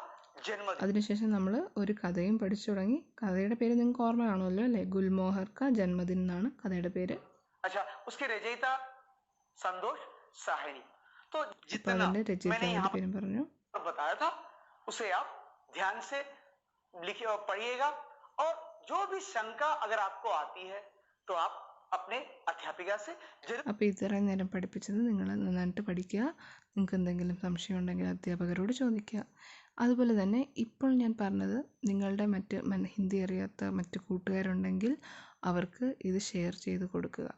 जन्मदिन. അതിനുശേഷം നമ്മൾ ഒരു കഥയും പഠിച്ചു തുടങ്ങി. കഥയുടെ പേര് നിങ്ങൾക്ക് ഓർമ്മ കാണുമല്ലോ അല്ലേ? ഗുൽമോഹർ കാ ജന്മദിൻ എന്നാണ് കഥയുടെ പേര്. अच्छा, उसके रचयिता संतोष साहनी. तो അപ്പോൾ जितना അതിൻ്റെ मैंने രചയിതാവിൻ്റെ यहाँ പേരും പറഞ്ഞു. पर बताया था उसे आप ध्यान से लिखिए और पढ़िएगा. और जो भी शंका अगर आपको आती है तो आप अपने अध्यापिका से जरूर. അപ്പോൾ ഇത്രയും നേരം പഠിപ്പിച്ചത് നിങ്ങൾ നന്നായിട്ട് പഠിക്കുക. നിങ്ങൾക്ക് എന്തെങ്കിലും സംശയം ഉണ്ടെങ്കിൽ അധ്യാപകരോട് ചോദിക്കുക. അതുപോലെ തന്നെ ഇപ്പോൾ ഞാൻ പറഞ്ഞത് നിങ്ങളുടെ മറ്റ് ഹിന്ദി അറിയാത്ത മറ്റ് കൂട്ടുകാരുണ്ടെങ്കിൽ അവർക്ക് ഇത് ഷെയർ ചെയ്ത് കൊടുക്കുക.